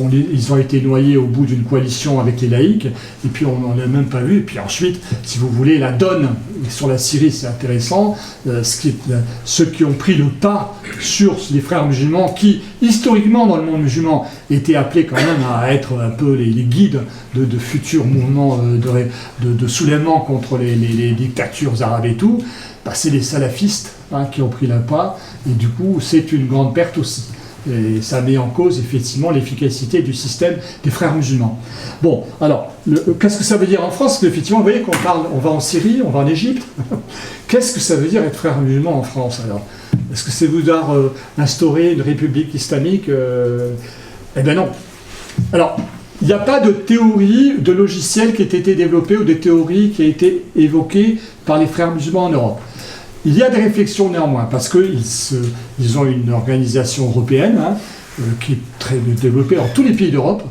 ils ont été noyés au bout d'une coalition avec les laïcs, et puis on n'en a même pas vu. Et puis ensuite, si vous voulez, la donne sur la Syrie, c'est intéressant. Ceux qui ont pris le pas sur les frères musulmans, qui, historiquement, dans le monde musulman, étaient appelés quand même à être un peu les guides de futurs mouvements de soulèvement contre les dictatures arabes et tout, bah, c'est les salafistes qui ont pris le pas, et du coup, c'est une grande perte aussi. Et ça met en cause effectivement l'efficacité du système des frères musulmans. Bon, alors, qu'est-ce que ça veut dire en France? Parce qu'effectivement, vous voyez qu'on parle, on va en Syrie, on va en Égypte. Qu'est-ce que ça veut dire être frère musulman en France alors? Est-ce que c'est vouloir instaurer une république islamique? Eh bien non. Alors, il n'y a pas de théorie, de logiciel qui ait été développé ou de théorie qui a été évoquée par les frères musulmans en Europe. Il y a des réflexions néanmoins, parce qu'ils ont une organisation européenne qui est très développée dans tous les pays d'Europe,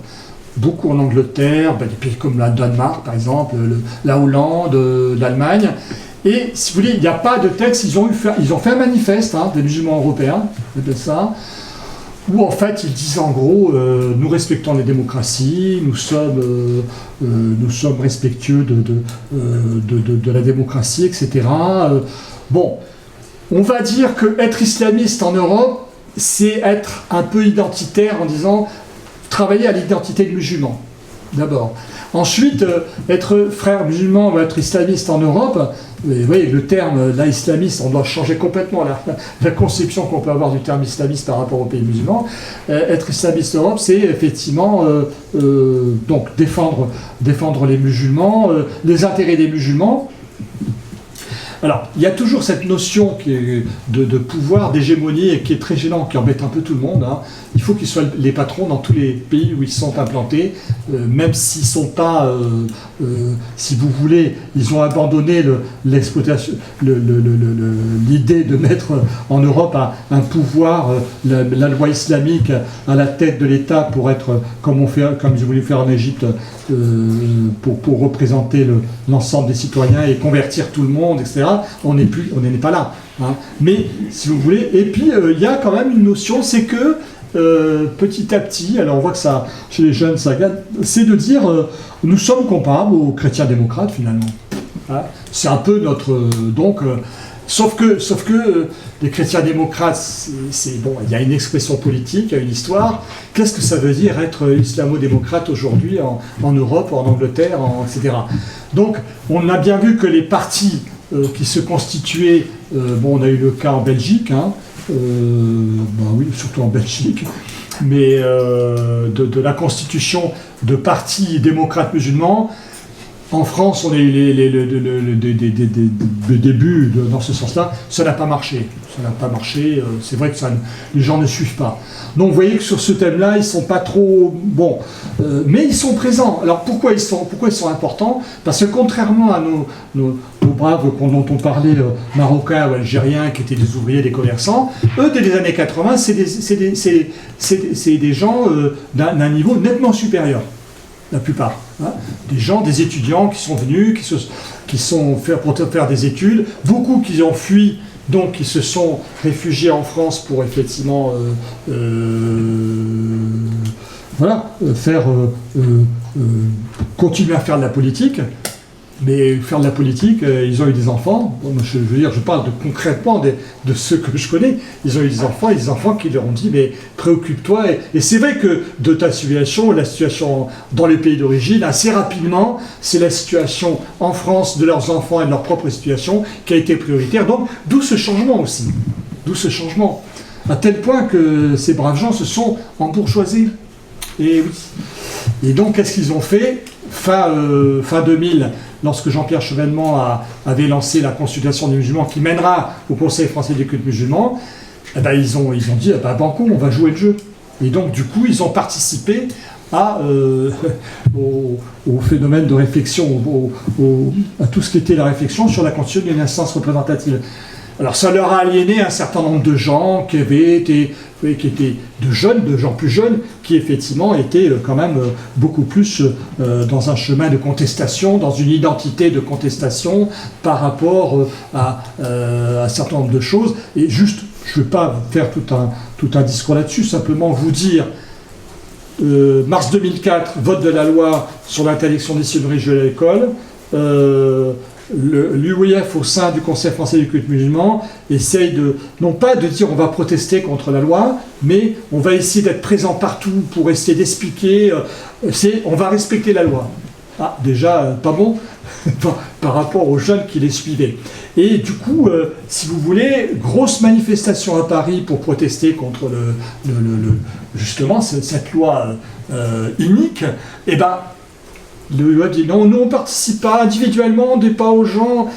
beaucoup en Angleterre, des pays comme la Danemark par exemple, la Hollande, l'Allemagne. Et si vous voulez, il n'y a pas de texte, ils ont fait un manifeste des musulmans européens, ça, où en fait ils disent en gros, nous respectons les démocraties, nous sommes respectueux de la démocratie, etc. Bon, on va dire que être islamiste en Europe, c'est être un peu identitaire en disant travailler à l'identité de musulman, d'abord. Ensuite, être frère musulman ou être islamiste en Europe, vous voyez, le terme là, islamiste, on doit changer complètement la conception qu'on peut avoir du terme islamiste par rapport aux pays musulmans. Être islamiste en Europe, c'est effectivement donc défendre les musulmans, les intérêts des musulmans. Alors, il y a toujours cette notion de pouvoir, d'hégémonie, et qui est très gênante, qui embête un peu tout le monde. Il faut qu'ils soient les patrons dans tous les pays où ils sont implantés, même s'ils ne sont pas, si vous voulez, ils ont abandonné l'exploitation, l'idée de mettre en Europe un pouvoir, la loi islamique à la tête de l'État pour être, comme ils voulaient faire en Égypte, pour représenter l'ensemble des citoyens et convertir tout le monde, etc. On n'est pas là. Mais, si vous voulez, et puis il y a quand même une notion, c'est que petit à petit, alors on voit que ça, chez les jeunes, ça gagne, c'est de dire nous sommes comparables aux chrétiens démocrates finalement. C'est un peu notre... sauf que les chrétiens démocrates, bon, il y a une expression politique, il y a une histoire. Qu'est-ce que ça veut dire être islamo-démocrate aujourd'hui en Europe, en Angleterre, etc. Donc, on a bien vu que les partis qui se constituaient, on a eu le cas en Belgique, oui, surtout en Belgique, mais de la constitution de partis démocrates musulmans. En France, on a eu des débuts dans ce sens-là. Ça n'a pas marché. C'est vrai que les gens ne suivent pas. Donc vous voyez que sur ce thème-là, ils ne sont pas trop bons. Mais ils sont présents. Alors pourquoi ils sont importants? Parce que contrairement à nos braves dont on parlait, marocains ou algériens, qui étaient des ouvriers, des commerçants, eux, dès les années 80, c'est des gens d'un niveau nettement supérieur. La plupart. Des gens, des étudiants qui sont venus, qui sont faits pour faire des études, beaucoup qui ont fui, donc qui se sont réfugiés en France pour effectivement continuer à faire de la politique. Mais faire de la politique, ils ont eu des enfants. Bon, je veux dire, je parle concrètement de ceux que je connais. Ils ont eu des enfants, et des enfants qui leur ont dit, mais préoccupe-toi. Et c'est vrai que de ta situation, la situation dans les pays d'origine, assez rapidement, c'est la situation en France de leurs enfants et de leur propre situation qui a été prioritaire. Donc, d'où ce changement aussi. D'où ce changement. À tel point que ces braves gens se sont embourgeoisés. Et oui. Et donc, qu'est-ce qu'ils ont fait ? Fin 2000, lorsque Jean-Pierre Chevènement avait lancé la consultation des musulmans qui mènera au Conseil français des cultes musulmans, eh ben, ils ont dit banco, on va jouer le jeu. Et donc du coup, ils ont participé au phénomène de réflexion, à tout ce qui était la réflexion sur la constitution d'une instance représentative. Alors ça leur a aliéné un certain nombre de gens qui étaient de gens plus jeunes, qui effectivement étaient quand même beaucoup plus dans un chemin de contestation, dans une identité de contestation par rapport à un certain nombre de choses. Et juste, je ne vais pas faire tout un discours là-dessus, simplement vous dire, mars 2004, vote de la loi sur l'interdiction des signes religieux à l'école. L'UOIF au sein du Conseil français du culte musulman essaye non pas de dire on va protester contre la loi, mais on va essayer d'être présent partout pour essayer d'expliquer, on va respecter la loi. Ah, déjà, pas bon par rapport aux jeunes qui les suivaient. Et du coup, si vous voulez, grosse manifestation à Paris pour protester contre justement cette loi inique, et ben l'UOIF dit non, nous on ne participe pas individuellement, on n'est pas aux gens,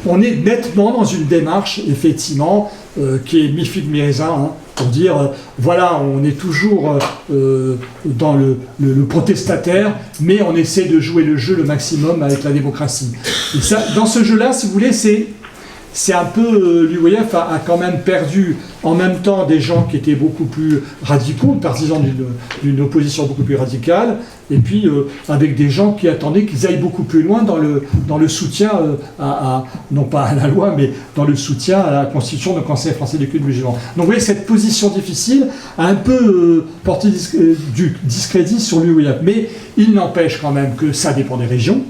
on est nettement dans une démarche, effectivement, qui est mi-figue, mi-raisin, pour dire, voilà, on est toujours dans le protestataire, mais on essaie de jouer le jeu le maximum avec la démocratie. Et ça, dans ce jeu-là, si vous voulez, c'est un peu, l'UOIF a quand même perdu en même temps des gens qui étaient beaucoup plus radicaux, partisans d'une opposition beaucoup plus radicale, et puis avec des gens qui attendaient qu'ils aillent beaucoup plus loin dans le soutien non pas à la loi, mais dans le soutien à la constitution du Conseil français des cultes musulmans. Donc vous voyez, cette position difficile a un peu porté du discrédit sur l'UOIF, mais il n'empêche quand même que ça dépend des régions.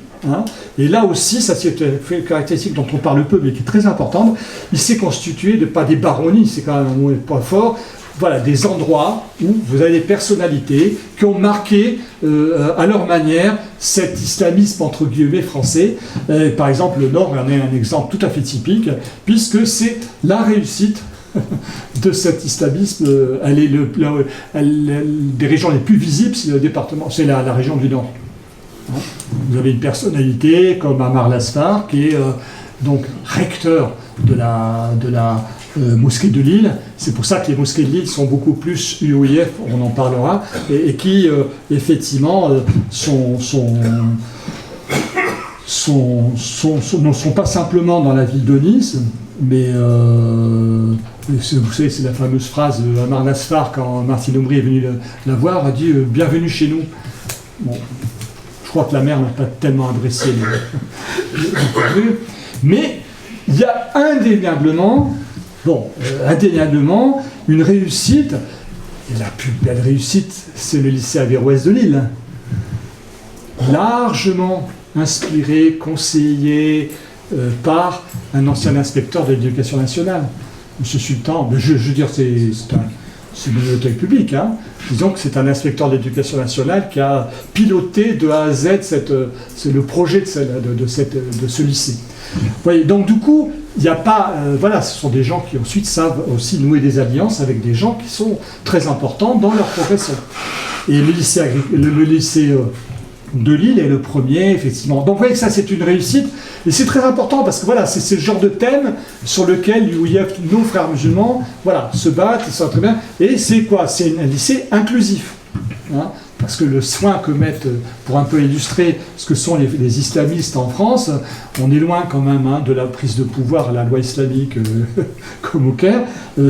Et là aussi, ça c'est une caractéristique dont on parle peu, mais qui est très importante. Il s'est constitué de pas des baronnies, c'est quand même un mot pas fort. Voilà, des endroits où vous avez des personnalités qui ont marqué à leur manière cet islamisme entre guillemets français. Par exemple, le Nord en est un exemple tout à fait typique, puisque c'est la réussite de cet islamisme. Elle est des régions les plus visibles, c'est le département, c'est la région du Nord. Vous avez une personnalité comme Amar Lasfar qui est donc recteur de la mosquée de Lille. C'est pour ça que les mosquées de Lille sont beaucoup plus UOIF, on en parlera, et qui effectivement ne sont pas simplement dans la ville de Nice, mais vous savez, c'est la fameuse phrase de Amar Lasfar quand Martine Aubry est venu la voir, a dit « Bienvenue chez nous ». Bon. Je crois que la mer n'a pas tellement adressé mais il y a indéniablement une réussite, et la plus belle réussite, c'est le lycée Averroès de Lille, largement inspiré, conseillé par un ancien inspecteur de l'éducation nationale, M. Sultan. Je veux dire, c'est une bibliothèque publique, Disons que c'est un inspecteur de l'éducation nationale qui a piloté de A à Z c'est le projet de ce lycée. Vous voyez, donc du coup, il n'y a pas... voilà, ce sont des gens qui ensuite savent aussi nouer des alliances avec des gens qui sont très importants dans leur progression. Et le lycée de Lille est le premier, effectivement. Donc vous voyez que ça, c'est une réussite. Et c'est très important parce que voilà, c'est ce genre de thème sur lequel l'UOIF, nos frères musulmans, voilà, se battent, ils sont très bien. Et c'est quoi? C'est un lycée inclusif. Parce que le soin que mettent, pour un peu illustrer ce que sont les islamistes en France, on est loin quand même de la prise de pouvoir à la loi islamique comme au Caire,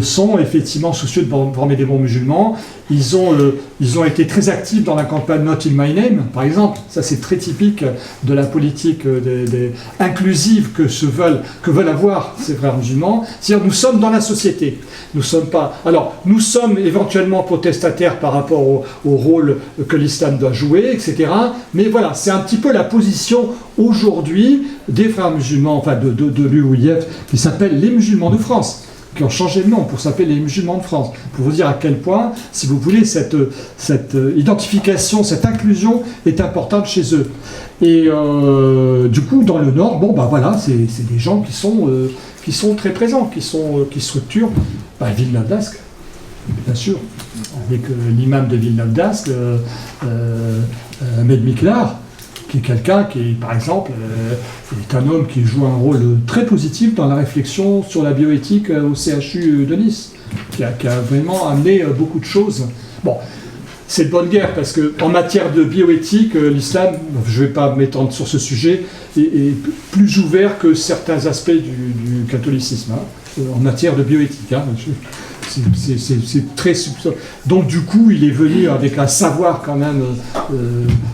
sont effectivement soucieux de former des bons musulmans. Ils ont été très actifs dans la campagne Not in My Name, par exemple. Ça, c'est très typique de la politique inclusive que veulent avoir ces frères musulmans. C'est-à-dire, nous sommes dans la société. Nous sommes éventuellement protestataires par rapport au rôle que l'islam doit jouer, etc. Mais voilà, c'est un petit peu la position aujourd'hui des frères musulmans, enfin de l'UOIF, qui s'appelle les musulmans de France, qui ont changé de nom pour s'appeler les musulmans de France, pour vous dire à quel point, si vous voulez, cette identification, cette inclusion est importante chez eux. Et du coup, dans le Nord, bon, bah voilà, c'est des gens qui sont très présents, qui structurent Villeneuve d'Ascq, bien sûr, avec l'imam de Villeneuve d'Ascq, Ahmed Miklar, qui est quelqu'un qui, par exemple, est un homme qui joue un rôle très positif dans la réflexion sur la bioéthique au CHU de Nice, qui a vraiment amené beaucoup de choses. Bon, c'est de bonne guerre, parce qu'en matière de bioéthique, l'islam, je ne vais pas m'étendre sur ce sujet, est plus ouvert que certains aspects du catholicisme, hein, en matière de bioéthique. Hein, c'est très subtil. Donc du coup, il est venu avec un savoir quand même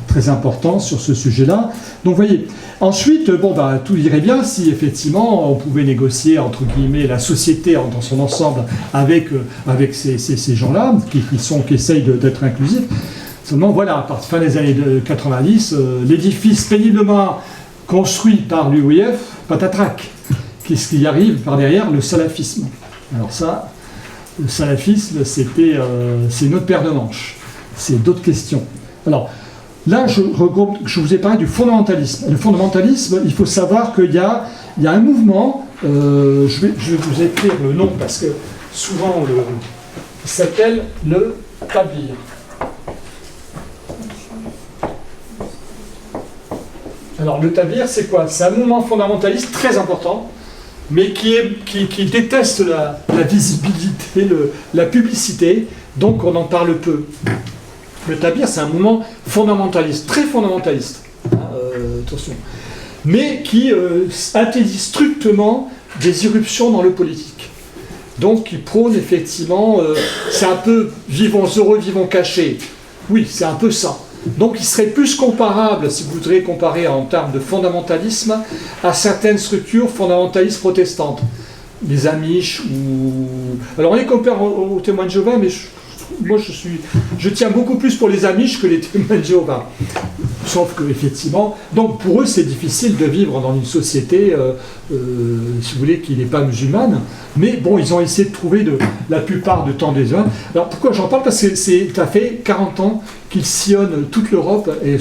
très important sur ce sujet-là. Donc vous voyez, ensuite, bon, bah, tout irait bien si effectivement on pouvait négocier, entre guillemets, la société dans son ensemble avec ces gens-là, qui essayent d'être inclusifs. Seulement, voilà, à partir de la fin des années 90, l'édifice péniblement construit par l'UOIF, patatrac. Qu'est-ce qui arrive par derrière? Le salafisme. Alors ça... Le salafisme, c'est une autre paire de manches. C'est d'autres questions. Alors, là, je vous ai parlé du fondamentalisme. Le fondamentalisme, il faut savoir qu'il y a un mouvement, je vais vous écrire le nom, parce que souvent, il s'appelle le Tablir. Alors, le Tablir, c'est quoi? C'est un mouvement fondamentaliste très important, mais qui déteste la visibilité, la publicité, donc on en parle peu. Le Tablir, c'est un mouvement fondamentaliste, très fondamentaliste, hein, attention, mais qui interdit strictement des irruptions dans le politique. Donc qui prône effectivement, c'est un peu vivons heureux, vivons cachés. Oui, c'est un peu ça. Donc il serait plus comparable, si vous voudrez comparer en termes de fondamentalisme, à certaines structures fondamentalistes protestantes. Les Amish ou... Alors on les compare aux témoins de Jéhovah, mais moi je tiens beaucoup plus pour les Amish que les témoins de Jéhovah. Sauf que, effectivement, donc pour eux c'est difficile de vivre dans une société, si vous voulez, qui n'est pas musulmane, mais bon, ils ont essayé de trouver la plupart du temps des hommes. Alors pourquoi j'en parle? Parce que ça fait 40 ans qu'ils sillonnent toute l'Europe, et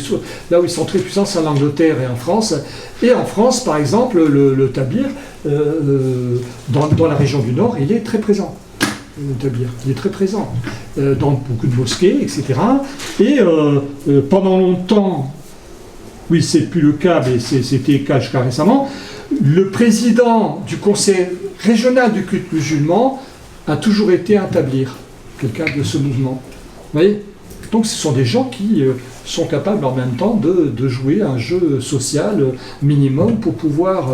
là où ils sont très puissants, c'est en Angleterre et en France. Et en France, par exemple, le Tablir, dans la région du Nord, il est très présent. Le Tablir, il est très présent dans beaucoup de mosquées, etc. Et pendant longtemps, oui, c'est plus le cas, mais c'était le cas jusqu'à récemment, le président du conseil régional du culte musulman a toujours été un Tablir, quelqu'un de ce mouvement. Vous voyez? Donc ce sont des gens qui sont capables en même temps de jouer un jeu social minimum pour pouvoir...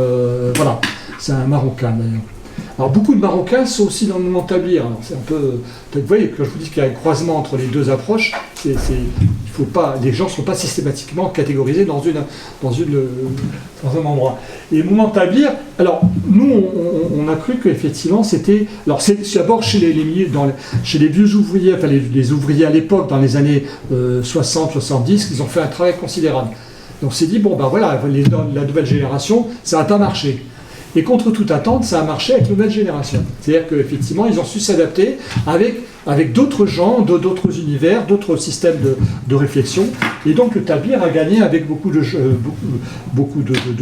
voilà, c'est un Marocain d'ailleurs. Alors beaucoup de Marocains sont aussi dans le mouvement Tablir. Alors c'est un peu, vous voyez, quand je vous dis qu'il y a un croisement entre les deux approches, il faut pas, les gens ne sont pas systématiquement catégorisés dans un endroit. Et le mouvement Tablir, alors nous on a cru qu'effectivement c'était, alors c'est d'abord chez chez les vieux ouvriers, enfin les ouvriers à l'époque dans les années 60-70, qu'ils ont fait un travail considérable. Donc on s'est dit bon ben voilà, la nouvelle génération, ça n'a pas marché. Et contre toute attente, ça a marché avec la nouvelle génération. C'est-à-dire qu'effectivement, ils ont su s'adapter avec d'autres gens, d'autres univers, d'autres systèmes de réflexion. Et donc le Tablir a gagné avec beaucoup de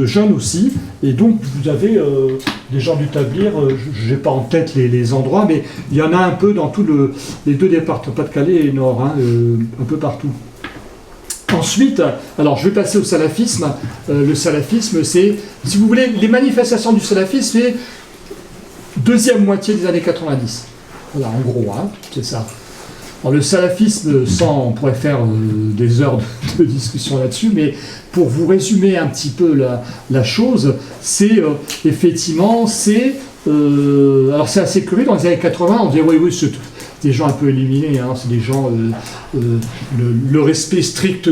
jeunes aussi. Et donc vous avez des gens du Tablir, je n'ai pas en tête les endroits, mais il y en a un peu dans les deux départements, Pas-de-Calais et Nord, hein, un peu partout. Ensuite, alors je vais passer au salafisme. Le salafisme, c'est, si vous voulez, les manifestations du salafisme, c'est deuxième moitié des années 90. Voilà, en gros, hein, c'est ça. Alors, le salafisme, on pourrait faire des heures de discussion là-dessus, mais pour vous résumer un petit peu la chose, c'est effectivement, alors c'est assez curieux, dans les années 80, on disait oui, c'est des gens un peu éliminés, hein, c'est des gens, le respect strict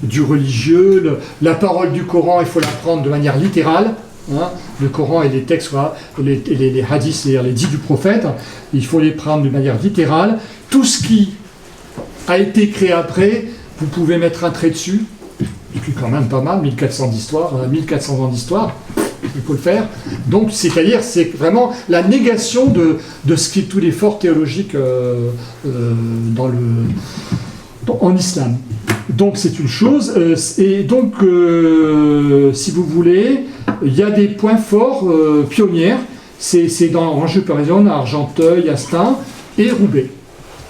du religieux, la parole du Coran, il faut la prendre de manière littérale. Hein, le Coran et les textes, les hadiths, c'est-à-dire les dits du prophète, il faut les prendre de manière littérale. Tout ce qui a été créé après, vous pouvez mettre un trait dessus, et puis quand même pas mal, 1400 d'histoire, 1400 ans d'histoire, il faut le faire. Donc, c'est-à-dire, c'est vraiment la négation de ce qui est tout l'effort théologique en islam. Donc, c'est une chose. Et donc, si vous voulez, il y a des points forts pionnières. C'est dans Angers-Pérézion, Argenteuil, Astin et Roubaix.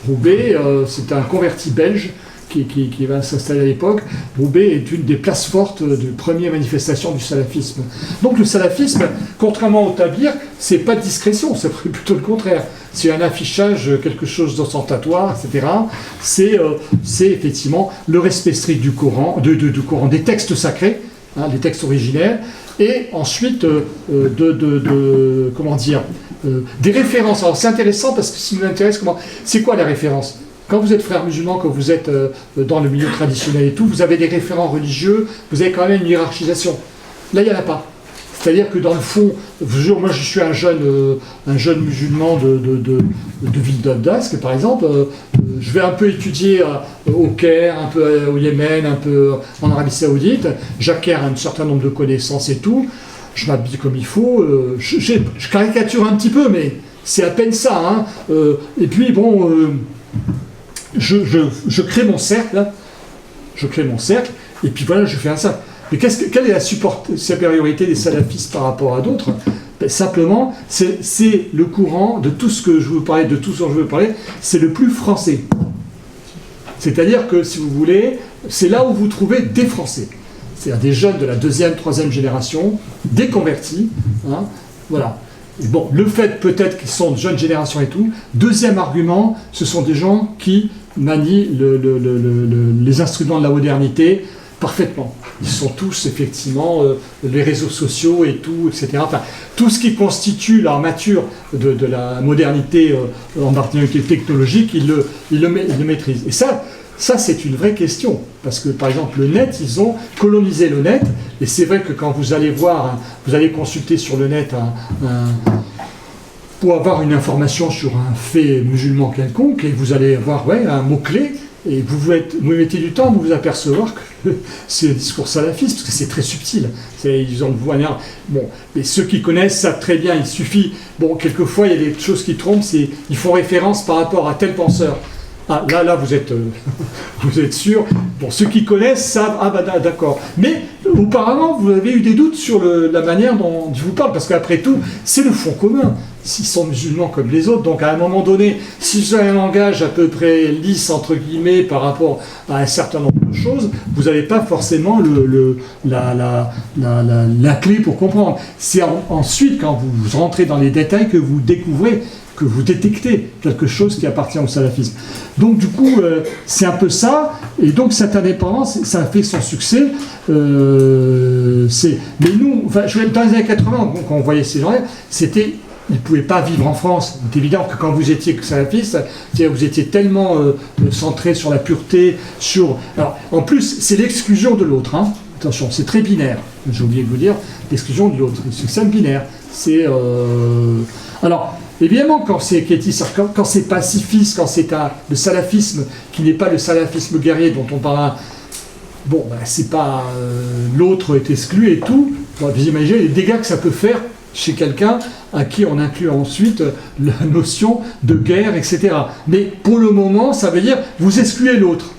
Roubaix, c'est un converti belge qui va s'installer à l'époque. Roubaix est une des places fortes de première manifestation du salafisme. Donc le salafisme, contrairement au tablir, c'est pas de discrétion, c'est plutôt le contraire. C'est un affichage, quelque chose d'ostentatoire, etc. C'est effectivement le respect strict du Coran, du Coran, des textes sacrés, hein, des textes originels, et ensuite comment dire, des références. Alors c'est intéressant parce que ça nous intéresse c'est quoi la référence? Quand vous êtes frère musulman, quand vous êtes dans le milieu traditionnel et tout, vous avez des référents religieux, vous avez quand même une hiérarchisation. Là, il n'y en a pas. C'est-à-dire que dans le fond, moi je suis un jeune musulman de ville d'Asque, par exemple, je vais un peu étudier au Caire, un peu au Yémen, un peu en Arabie Saoudite, j'acquiers un certain nombre de connaissances et tout, je m'habille comme il faut, je caricature un petit peu, mais c'est à peine ça. Hein. Et puis bon... Je crée mon cercle, et puis voilà, je fais un cercle. Mais quelle est la supériorité des salafistes par rapport à d'autres? Ben, simplement, c'est le courant de tout ce que je veux parler, de tout ce dont je veux parler, c'est le plus français. C'est-à-dire que, si vous voulez, c'est là où vous trouvez des Français. C'est-à-dire des jeunes de la 2e, 3e génération, des convertis, hein, voilà. Et bon, le fait peut-être qu'ils sont de jeunes générations et tout. Deuxième argument, ce sont des gens qui manient les instruments de la modernité parfaitement. Ils sont tous effectivement les réseaux sociaux et tout, etc. Enfin, tout ce qui constitue l'armature de la modernité en modernité technologique, ils le maîtrisent. Et ça, c'est une vraie question, parce que, par exemple, le net, ils ont colonisé le net, et c'est vrai que quand vous allez voir, vous allez consulter sur le net pour avoir une information sur un fait musulman quelconque, et vous allez avoir un mot-clé, et vous mettez du temps à vous apercevoir que c'est le discours salafiste, parce que c'est très subtil. Ils ont bon, mais ceux qui connaissent savent très bien, il suffit... Bon, quelquefois, il y a des choses qui trompent, ils font référence par rapport à tel penseur. Ah, là, vous êtes sûr. Bon, ceux qui connaissent savent, d'accord. Mais auparavant, vous avez eu des doutes sur la manière dont je vous parle, parce qu'après tout, c'est le fond commun. S'ils sont musulmans comme les autres, donc à un moment donné, si vous avez un langage à peu près lisse, entre guillemets, par rapport à un certain nombre de choses, vous n'avez pas forcément la clé pour comprendre. C'est ensuite, quand vous rentrez dans les détails, que vous découvrez, que vous détectez quelque chose qui appartient au salafisme. Donc du coup, c'est un peu ça, et donc cette indépendance, ça a fait son succès. Mais nous, dans les années 80, quand on voyait ces gens-là, ils ne pouvaient pas vivre en France. C'est évident que quand vous étiez salafiste, vous étiez tellement centré sur la pureté, Alors, en plus, c'est l'exclusion de l'autre. Hein. Attention, c'est très binaire. J'ai oublié de vous dire, l'exclusion de l'autre. C'est un binaire. Alors, évidemment, quand c'est pacifiste, quand c'est le salafisme qui n'est pas le salafisme guerrier dont on parle, bon, c'est pas l'autre est exclu et tout. Bon, vous imaginez les dégâts que ça peut faire chez quelqu'un à qui on inclut ensuite la notion de guerre, etc. Mais pour le moment, ça veut dire vous excluez l'autre.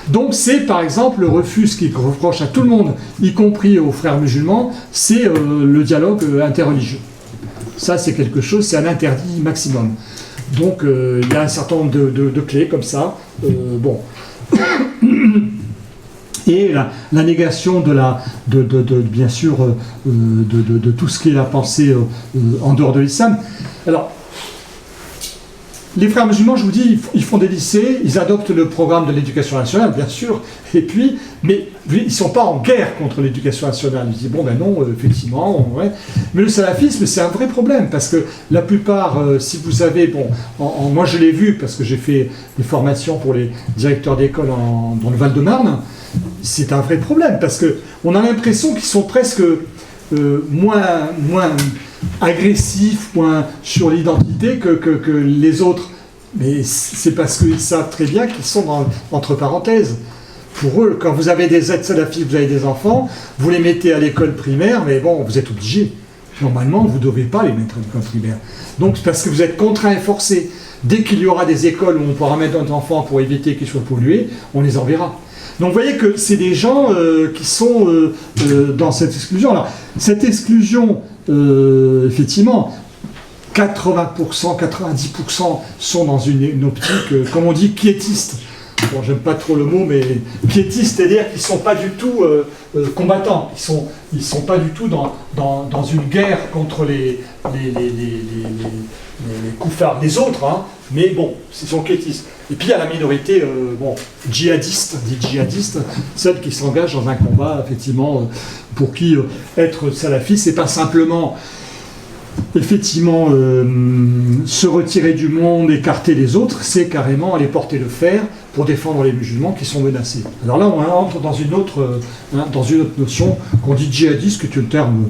Donc c'est par exemple le refus, ce qui reproche à tout le monde, y compris aux frères musulmans, c'est le dialogue interreligieux. Ça, c'est quelque chose, c'est un interdit maximum. Donc, il y a un certain nombre de clés comme ça. Bon. Et la négation bien sûr, de tout ce qui est la pensée en dehors de l'islam. Alors, les frères musulmans, je vous dis, ils font des lycées, ils adoptent le programme de l'éducation nationale, bien sûr, mais ils ne sont pas en guerre contre l'éducation nationale. Ils disent, bon, ben non, effectivement, ouais. Mais le salafisme, c'est un vrai problème, parce que la plupart, si vous avez, moi je l'ai vu, parce que j'ai fait des formations pour les directeurs d'école dans le Val-de-Marne, c'est un vrai problème, parce qu'on a l'impression qu'ils sont presque moins agressifs, moins sur l'identité que les autres. Mais c'est parce qu'ils savent très bien qu'ils sont entre parenthèses. pour eux, quand vous avez des aides salafistes, vous avez des enfants, vous les mettez à l'école primaire, mais bon, vous êtes obligés. Normalement, vous ne devez pas les mettre à l'école primaire. Donc, parce que vous êtes contraint et forcé. Dès qu'il y aura des écoles où on pourra mettre notre enfant pour éviter qu'ils soient pollués, on les enverra. Donc, vous voyez que c'est des gens qui sont dans cette exclusion. Alors, cette exclusion, effectivement, 80%, 90% sont dans une optique, comme on dit, quiétiste. Bon, j'aime pas trop le mot, mais piétistes, c'est-à-dire qu'ils ne sont pas du tout combattants. Ils sont pas du tout dans une guerre contre les koufars des autres, hein, mais bon, ils sont quiétistes. Et puis il y a la minorité djihadiste, dit djihadiste, celle qui s'engage dans un combat, effectivement, pour qui être salafiste, c'est pas simplement effectivement se retirer du monde, écarter les autres, c'est carrément aller porter le fer pour défendre les musulmans qui sont menacés. Alors là, on entre dans une autre notion qu'on dit djihadiste, qui est un terme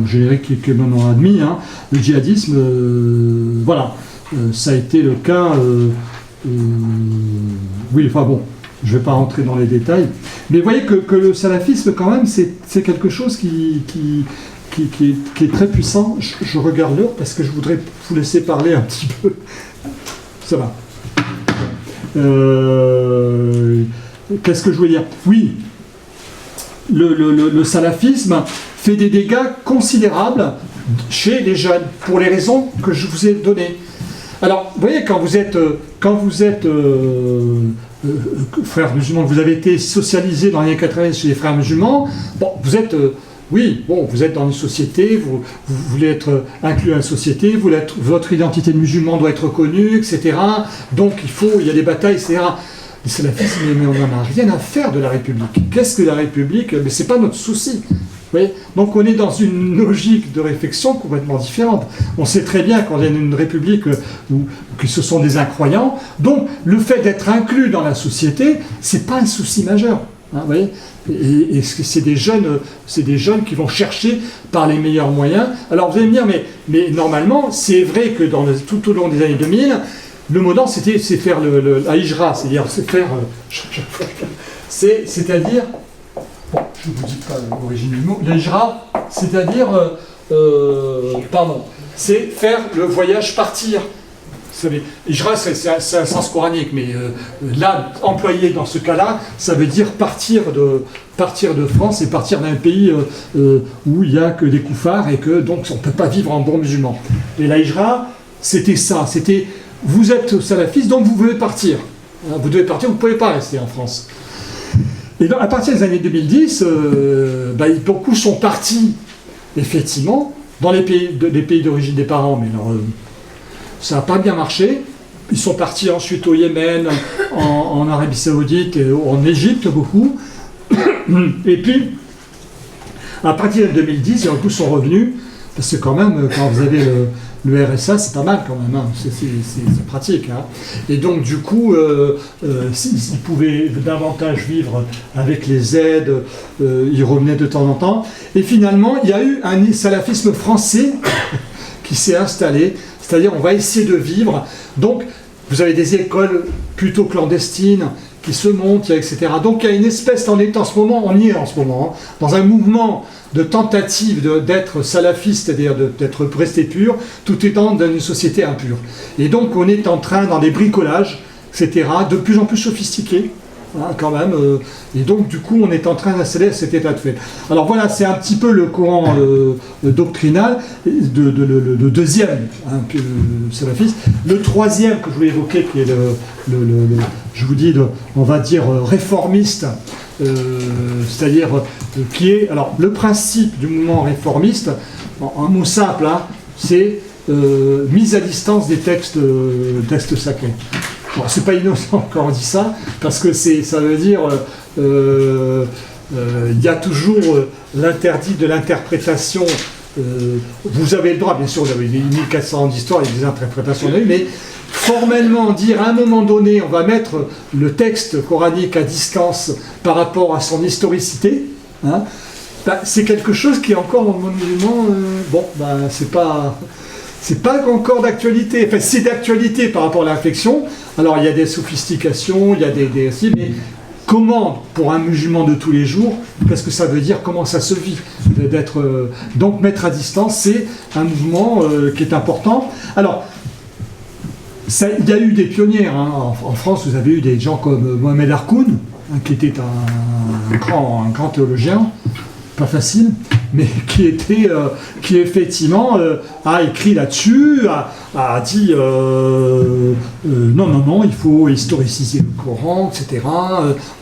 générique qui est maintenant admis. Hein. Le djihadisme, voilà, ça a été le cas. Oui, enfin bon, je ne vais pas rentrer dans les détails, mais vous voyez que le salafisme, quand même, c'est quelque chose qui est très puissant. Je regarde l'heure parce que je voudrais vous laisser parler un petit peu. Ça va. Qu'est-ce que je voulais dire? Oui, le salafisme fait des dégâts considérables chez les jeunes, pour les raisons que je vous ai données. Alors, vous voyez, quand vous êtes frères musulmans, vous avez été socialisé dans les années 80 chez les frères musulmans, bon, vous êtes... vous êtes dans une société, vous voulez être inclus dans la société, votre identité de musulman doit être reconnue, etc. Donc il y a des batailles, etc. Les salafistes, mais on n'en a rien à faire de la République. Qu'est-ce que la République? Mais ce n'est pas notre souci. Vous voyez, donc on est dans une logique de réflexion complètement différente. On sait très bien qu'on est dans une République que ce sont des incroyants. Donc le fait d'être inclus dans la société, ce n'est pas un souci majeur. Hein, vous voyez, et c'est des jeunes qui vont chercher par les meilleurs moyens. Alors vous allez me dire, mais normalement, c'est vrai que tout au long des années 2000, le mot d'ordre, c'est faire la hijra, c'est-à-dire c'est-à-dire, bon, je ne vous dis pas l'origine du mot, la hijra, c'est-à-dire, c'est faire le voyage, partir. Vous savez, hijra, c'est un sens coranique, mais là, employé dans ce cas-là, ça veut dire partir de France et partir d'un pays où il n'y a que des koufars et que donc on ne peut pas vivre en bon musulman. Et la hijra, c'était ça, c'était vous êtes salafiste, donc vous devez partir. Vous devez partir, vous ne pouvez pas rester en France. Et donc, à partir des années 2010, beaucoup sont partis, effectivement, dans les pays d'origine des parents, mais alors, ça n'a pas bien marché. Ils sont partis ensuite au Yémen, en Arabie Saoudite, et en Égypte beaucoup. Et puis, à partir de 2010, beaucoup sont revenus, parce que quand même, quand vous avez le RSA, c'est pas mal quand même, hein. C'est pratique. Hein. Et donc, du coup, s'ils pouvaient davantage vivre avec les aides, ils revenaient de temps en temps. Et finalement, il y a eu un salafisme français qui s'est installé, c'est-à-dire on va essayer de vivre. Donc, vous avez des écoles plutôt clandestines qui se montent, etc. Donc, il y a une espèce, on y est en ce moment, hein, dans un mouvement de tentative d'être salafiste, c'est-à-dire d'être resté pur, tout étant dans une société impure. Et donc on est en train, dans des bricolages, etc., de plus en plus sophistiqués, hein, quand même, et donc du coup on est en train d'installer cet état de fait. Alors voilà, c'est un petit peu le courant doctrinal, le deuxième, hein, salafiste. Le troisième que je voulais évoquer, qui est je vous dis, on va dire réformiste, c'est-à-dire qui est... Alors, le principe du mouvement réformiste, un mot simple, hein, c'est mise à distance des textes sacrés. Bon, c'est pas innocent quand on dit ça, parce que ça veut dire... il y a toujours l'interdit de l'interprétation. Vous avez le droit, bien sûr, vous avez 1400 ans d'histoire, il y a des interprétations, mais formellement dire à un moment donné, on va mettre le texte coranique à distance par rapport à son historicité, hein, c'est quelque chose qui est encore dans le monde musulman, c'est pas encore d'actualité. Enfin, c'est d'actualité par rapport à l'infection. Alors il y a des sophistications, il y a mais comment, pour un musulman de tous les jours, qu'est-ce que ça veut dire, comment ça se vit d'être donc mettre à distance, c'est un mouvement qui est important. Alors, il y a eu des pionnières, hein. En France, vous avez eu des gens comme Mohamed Harkoun, hein, qui était un grand théologien, pas facile, mais qui effectivement a écrit là-dessus, a dit non, il faut historiciser le Coran, etc.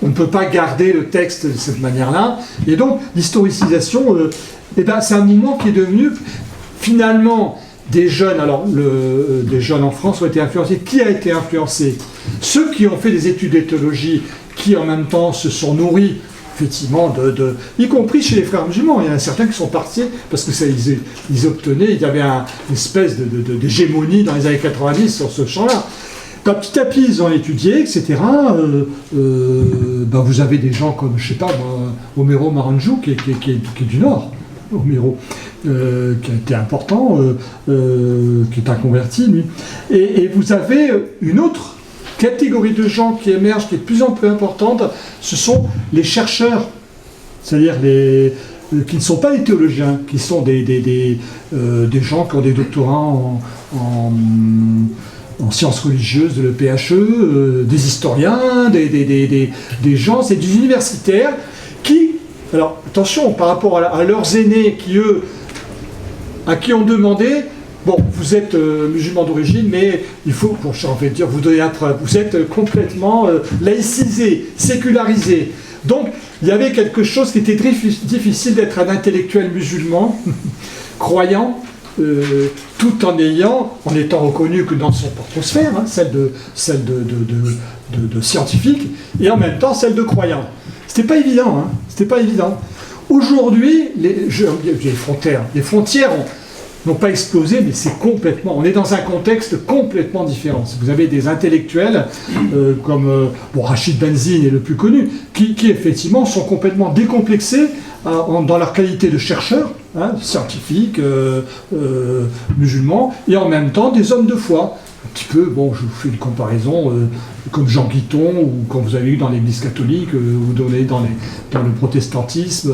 On ne peut pas garder le texte de cette manière-là. Et donc, l'historicisation, c'est un mouvement qui est devenu finalement des jeunes. Alors, des jeunes en France ont été influencés. Qui a été influencé? Ceux qui ont fait des études de théologie, qui en même temps se sont nourris effectivement, y compris chez les frères musulmans. Il y en a certains qui sont partis parce que ils obtenaient, il y avait une espèce d'hégémonie dans les années 90 sur ce champ-là. Petit à petit, ils ont étudié, etc. Vous avez des gens comme, je sais pas, Homero Maranjou, qui est du Nord, Homero, qui a été important, qui est un converti, lui. Et vous avez une autre catégorie de gens qui émergent, qui est de plus en plus importante, ce sont les chercheurs, c'est-à-dire qui ne sont pas des théologiens, qui sont des gens qui ont des doctorats en sciences religieuses de l'EPHE, des historiens, des gens, c'est des universitaires qui, alors attention, par rapport à leurs aînés à qui on demandait, bon, vous êtes musulman d'origine, mais il faut, j'ai envie de dire, vous donnez la preuve, vous êtes complètement laïcisé, sécularisé. Donc, il y avait quelque chose qui était difficile d'être un intellectuel musulman, croyant, tout en étant reconnu que dans son propre sphère, hein, celle de scientifique, et en même temps celle de croyant. C'était pas évident, hein, c'était pas évident. Aujourd'hui, les frontières n'ont pas explosé, mais c'est complètement... On est dans un contexte complètement différent. Vous avez des intellectuels comme Rachid Benzine est le plus connu, qui effectivement sont complètement décomplexés dans leur qualité de chercheurs, hein, scientifiques, musulmans, et en même temps des hommes de foi. Un petit peu, bon, je vous fais une comparaison, comme Jean Guiton, ou comme vous avez eu dans l'Église catholique, ou dans le protestantisme,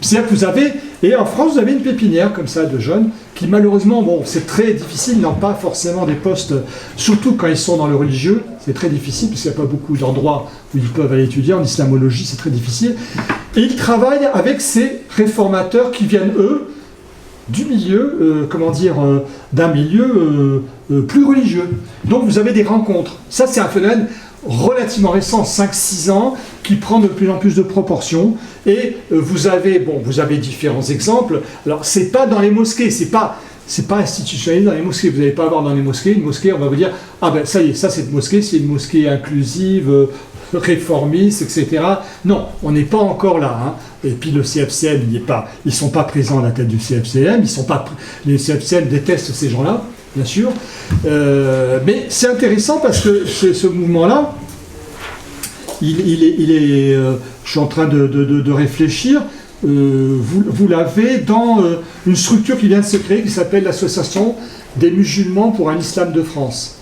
c'est-à-dire que vous avez, et en France, vous avez une pépinière comme ça de jeunes, qui malheureusement, bon, c'est très difficile, ils n'ont pas forcément des postes, surtout quand ils sont dans le religieux, c'est très difficile, parce qu'il n'y a pas beaucoup d'endroits où ils peuvent aller étudier, en islamologie, c'est très difficile, et ils travaillent avec ces réformateurs qui viennent, eux, du milieu, d'un milieu plus religieux. Donc vous avez des rencontres. Ça, c'est un phénomène relativement récent, 5-6 ans, qui prend de plus en plus de proportions. Et vous avez différents exemples. Alors, c'est pas dans les mosquées, c'est pas institutionnalisé dans les mosquées. Vous n'allez pas avoir dans les mosquées une mosquée, on va vous dire, ah ben ça y est, ça cette mosquée, c'est une mosquée inclusive, réformistes, etc. Non, on n'est pas encore là. Hein. Et puis le CFCM, ils ne sont pas présents à la tête du CFCM. Les CFCM détestent ces gens-là, bien sûr. Mais c'est intéressant parce que ce mouvement-là, je suis en train de réfléchir. Vous l'avez dans une structure qui vient de se créer, qui s'appelle l'Association des musulmans pour un islam de France.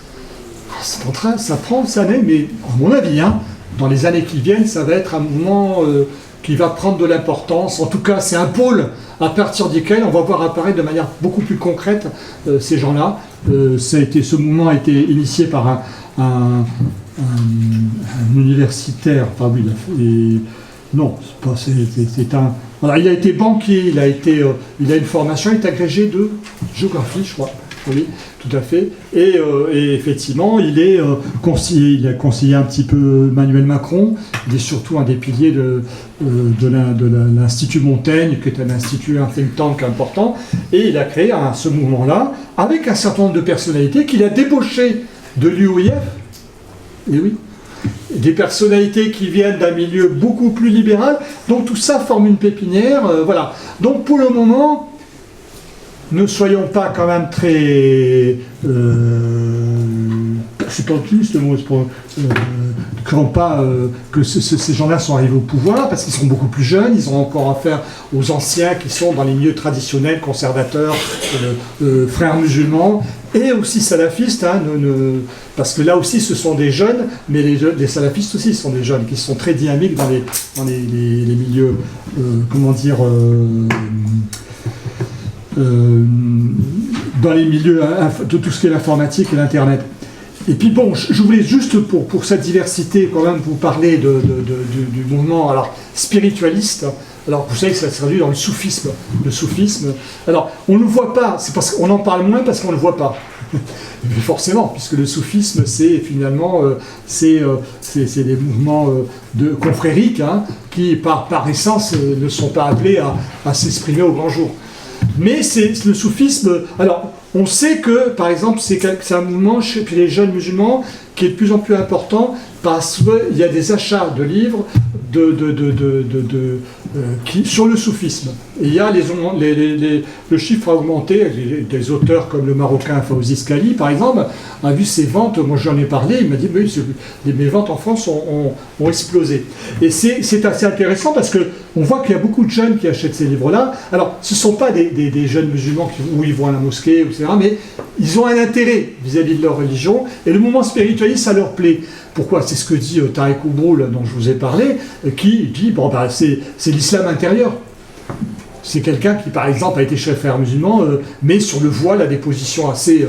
Ça prend cette année, mais à mon avis, hein, dans les années qui viennent, ça va être un mouvement qui va prendre de l'importance. En tout cas, c'est un pôle à partir duquel on va voir apparaître de manière beaucoup plus concrète ces gens-là. Ce mouvement a été initié par un universitaire. Enfin, oui, voilà, il a été banquier, il a une formation, il est agrégé de géographie, je crois. Oui, tout à fait. Et effectivement, il a conseillé un petit peu Emmanuel Macron. Il est surtout un des piliers de l'Institut Montaigne, qui est un think tank important. Et il a créé ce mouvement-là, avec un certain nombre de personnalités qu'il a débauchées de l'UOIF. Et oui, des personnalités qui viennent d'un milieu beaucoup plus libéral. Donc tout ça forme une pépinière. Voilà. Donc pour le moment, ne soyons pas quand même très c'est pas optimiste le mot, ne croient pas que ces gens-là sont arrivés au pouvoir, parce qu'ils sont beaucoup plus jeunes, ils ont encore affaire aux anciens qui sont dans les milieux traditionnels, conservateurs, frères musulmans, et aussi salafistes, hein, parce que là aussi ce sont des jeunes, mais les salafistes aussi sont des jeunes, qui sont très dynamiques dans les milieux, comment dire... dans les milieux de tout ce qui est l'informatique et l'Internet. Et puis bon, je voulais juste pour cette diversité quand même vous parler du mouvement alors, spiritualiste. Alors vous savez que ça se traduit dans le soufisme. Le soufisme, alors on ne le voit pas, c'est parce qu'on en parle moins parce qu'on ne le voit pas. Mais forcément, puisque le soufisme, c'est finalement c'est des mouvements confrériques hein, qui par essence ne sont pas appelés à s'exprimer au grand jour. Mais c'est le soufisme. Alors, on sait que, par exemple, c'est un mouvement chez les jeunes musulmans qui est de plus en plus important parce qu'il y a des achats de livres sur le soufisme. Et il y a le chiffre a augmenté. Des auteurs comme le Marocain Fawzi Skali, par exemple, a vu ses ventes. Moi, j'en ai parlé. Il m'a dit mes ventes en France ont explosé. Et c'est assez intéressant parce que on voit qu'il y a beaucoup de jeunes qui achètent ces livres-là. Alors, ce ne sont pas des jeunes musulmans où ils vont à la mosquée, etc., mais ils ont un intérêt vis-à-vis de leur religion, et le mouvement spiritualiste, ça leur plaît. Pourquoi? C'est ce que dit Tarek Oubrou, dont je vous ai parlé, qui dit, bon, bah, c'est l'islam intérieur. C'est quelqu'un qui, par exemple, a été chef frère musulman, mais sur le voile a des positions assez...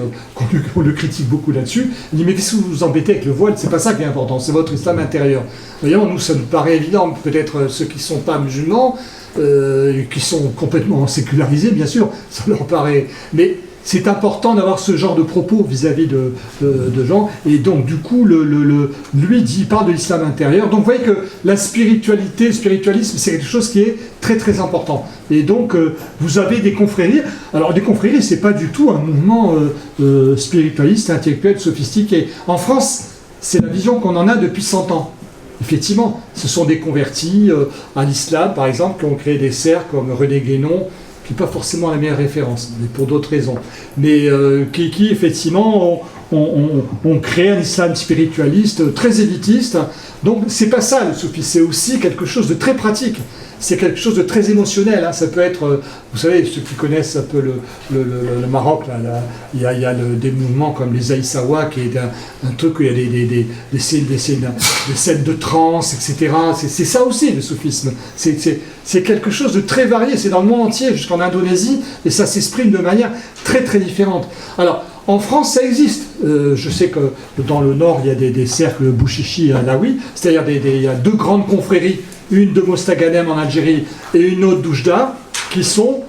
on le critique beaucoup là-dessus. Il dit, mais qu'est-ce que vous vous embêtez avec le voile? C'est pas ça qui est important, c'est votre islam intérieur. Voyons, nous, ça nous paraît évident. Peut-être ceux qui ne sont pas musulmans, qui sont complètement sécularisés, bien sûr, ça leur paraît... Mais c'est important d'avoir ce genre de propos vis-à-vis de gens. Et donc, du coup, lui il parle de l'islam intérieur. Donc, vous voyez que la spiritualité, le spiritualisme, c'est quelque chose qui est très, très important. Et donc, vous avez des confréries. Alors, des confréries, c'est pas du tout un mouvement spiritualiste, intellectuel, sophistiqué. En France, c'est la vision qu'on en a depuis 100 ans. Effectivement, ce sont des convertis à l'islam, par exemple, qui ont créé des cercles comme René Guénon, qui n'est pas forcément la meilleure référence, mais pour d'autres raisons, mais qui effectivement ont créé un islam spiritualiste très élitiste. Donc c'est pas ça le soufisme, c'est aussi quelque chose de très pratique, c'est quelque chose de très émotionnel. Hein. Ça peut être, vous savez, ceux qui connaissent un peu le Maroc, il y a des mouvements comme les Aïssawa, qui est un truc où il y a des scènes de trance, etc. C'est ça aussi le soufisme. C'est quelque chose de très varié, c'est dans le monde entier, jusqu'en Indonésie, et ça s'exprime de manière très très différente. Alors, en France, ça existe. Je sais que dans le Nord, il y a des cercles Bouchichi et Alaoui, c'est-à-dire il y a deux grandes confréries, une de Mostaganem en Algérie et une autre d'Oujda, qui sont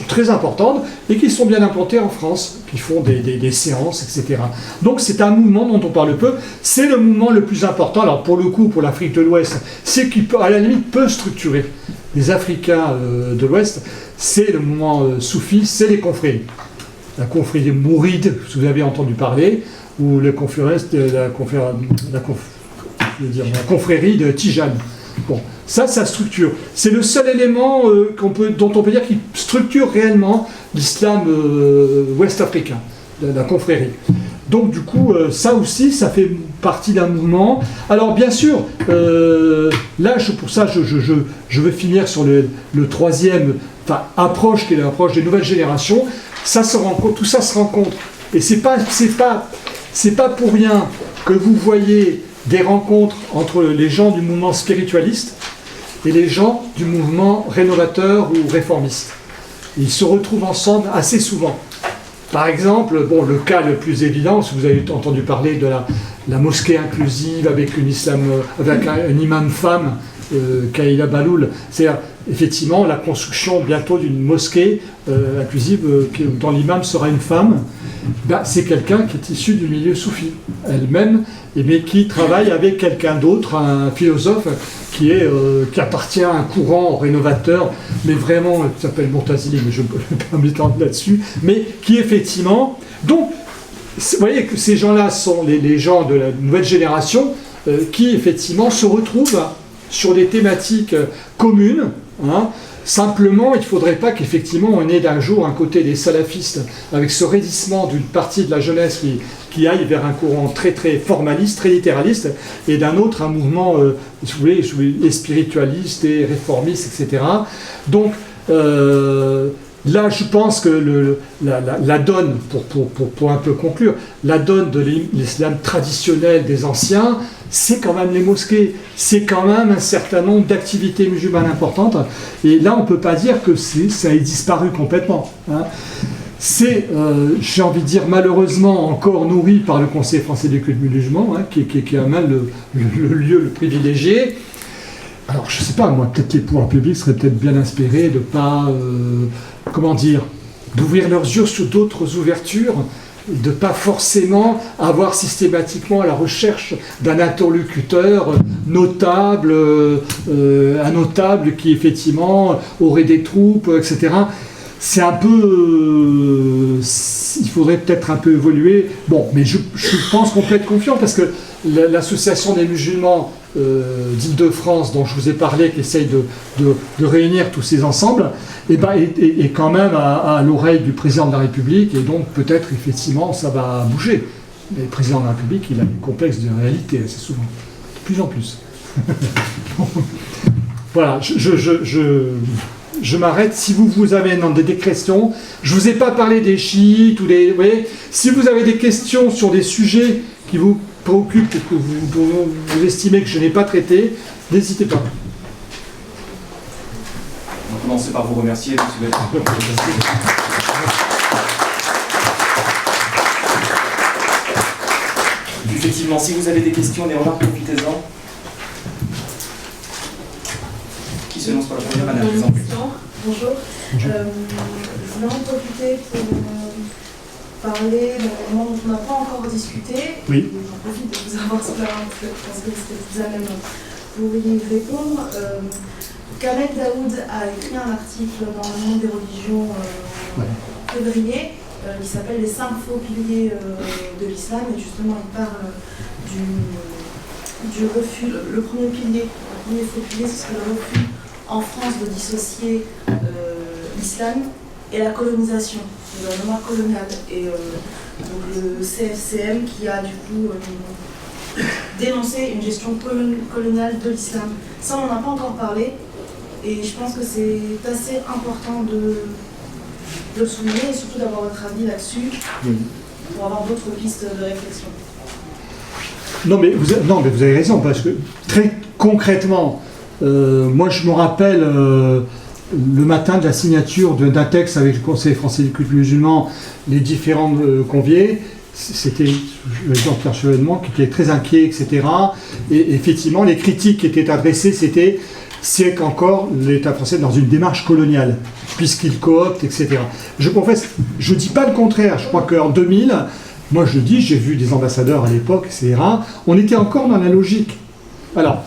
très importantes et qui sont bien implantées en France, qui font des séances, etc. Donc c'est un mouvement dont on parle peu. C'est le mouvement le plus important. Alors pour le coup, pour l'Afrique de l'Ouest, c'est qui à la limite peut structurer les Africains de l'Ouest. C'est le mouvement soufi, c'est les confréries. La confrérie mouride, si vous avez entendu parler, ou la confrérie de Tijane. Bon, ça structure. C'est le seul élément dont on peut dire qu'il structure réellement l'islam ouest-africain, la confrérie. Donc du coup, ça aussi, ça fait partie d'un mouvement. Alors bien sûr, là, pour ça, je veux finir sur le troisième approche, qui est l'approche des nouvelles générations. Ça se rencontre, tout ça se rencontre. Et c'est pas pour rien que vous voyez des rencontres entre les gens du mouvement spiritualiste et les gens du mouvement rénovateur ou réformiste. Ils se retrouvent ensemble assez souvent. Par exemple, bon, le cas le plus évident, si vous avez entendu parler de la mosquée inclusive avec un imam femme, Kaïla Baloul, c'est-à-dire effectivement la construction bientôt d'une mosquée inclusive dont l'imam sera une femme. C'est quelqu'un qui est issu du milieu soufi elle-même, mais qui travaille avec quelqu'un d'autre, un philosophe qui appartient à un courant rénovateur, mais vraiment, qui s'appelle Mourtazili, mais je ne peux pas m'étendre là-dessus, mais qui effectivement... Donc, vous voyez que ces gens-là sont les gens de la nouvelle génération qui effectivement se retrouvent sur des thématiques communes, Hein. Simplement, il ne faudrait pas qu'effectivement on ait d'un jour un côté des salafistes avec ce raidissement d'une partie de la jeunesse qui aille vers un courant très très formaliste, très littéraliste, et d'un autre un mouvement, si vous voulez, et spiritualiste et réformiste, etc. Donc là, je pense que la donne, pour un peu conclure, la donne de l'islam traditionnel des anciens, c'est quand même les mosquées, c'est quand même un certain nombre d'activités musulmanes importantes, et là on ne peut pas dire que ça ait disparu complètement. Hein. C'est, j'ai envie de dire, malheureusement encore nourri par le Conseil français du culte musulman, hein, qui est quand même le lieu le privilégié. Alors je ne sais pas, moi peut-être les pouvoirs publics seraient peut-être bien inspirés de ne pas, comment dire, d'ouvrir leurs yeux sur d'autres ouvertures, de ne pas forcément avoir systématiquement à la recherche d'un interlocuteur notable, un notable qui effectivement aurait des troupes, etc. C'est un peu... il faudrait peut-être un peu évoluer. Bon, mais je pense qu'on peut être confiant parce que l'association des musulmans d'Île-de-France, dont je vous ai parlé, qui essaye de réunir tous ces ensembles, est quand même à l'oreille du président de la République, et donc peut-être effectivement ça va bouger. Mais le président de la République, il a des complexes de réalité assez souvent, de plus en plus. Voilà, je m'arrête. Si vous avez des questions, je ne vous ai pas parlé des chiites, ou des, vous voyez, si vous avez des questions sur des sujets qui vous préoccupent et que vous estimez que je n'ai pas traité, n'hésitez pas. On va commencer par vous remercier. Effectivement, si vous avez des questions, des remarques, profitez-en. Qui se lance par la première manière, par exemple. Bonjour. Bonjour. Je voulais en profiter pour parler d'un moment dont on n'a pas encore discuté. Oui. J'en profite de vous avoir sur la main, parce que je pense que vous à même pour y répondre. Kamel Daoud a écrit un article dans le Monde des religions en février qui s'appelle Les 5 faux piliers de l'islam, et justement il parle du refus. Le premier faux pilier, ce serait le refus en France de dissocier l'islam et la colonisation, le gouvernement colonial, et donc le CFCM qui a du coup dénoncé une gestion coloniale de l'islam. Ça, on n'en a pas encore parlé, et je pense que c'est assez important de le souligner, et surtout d'avoir votre avis là-dessus, pour avoir d'autres pistes de réflexion. Non, mais vous avez raison, parce que très concrètement, moi je me rappelle le matin de la signature d'un texte avec le Conseil français du culte musulman, les différents conviés, c'était Jean-Pierre Chevènement qui était très inquiet, etc. Et effectivement, les critiques qui étaient adressées, c'était c'est qu'encore l'État français est dans une démarche coloniale, puisqu'il coopte, etc. Je confesse, je ne dis pas le contraire, je crois qu'en 2000, moi je dis, j'ai vu des ambassadeurs à l'époque, etc., on était encore dans la logique. Alors,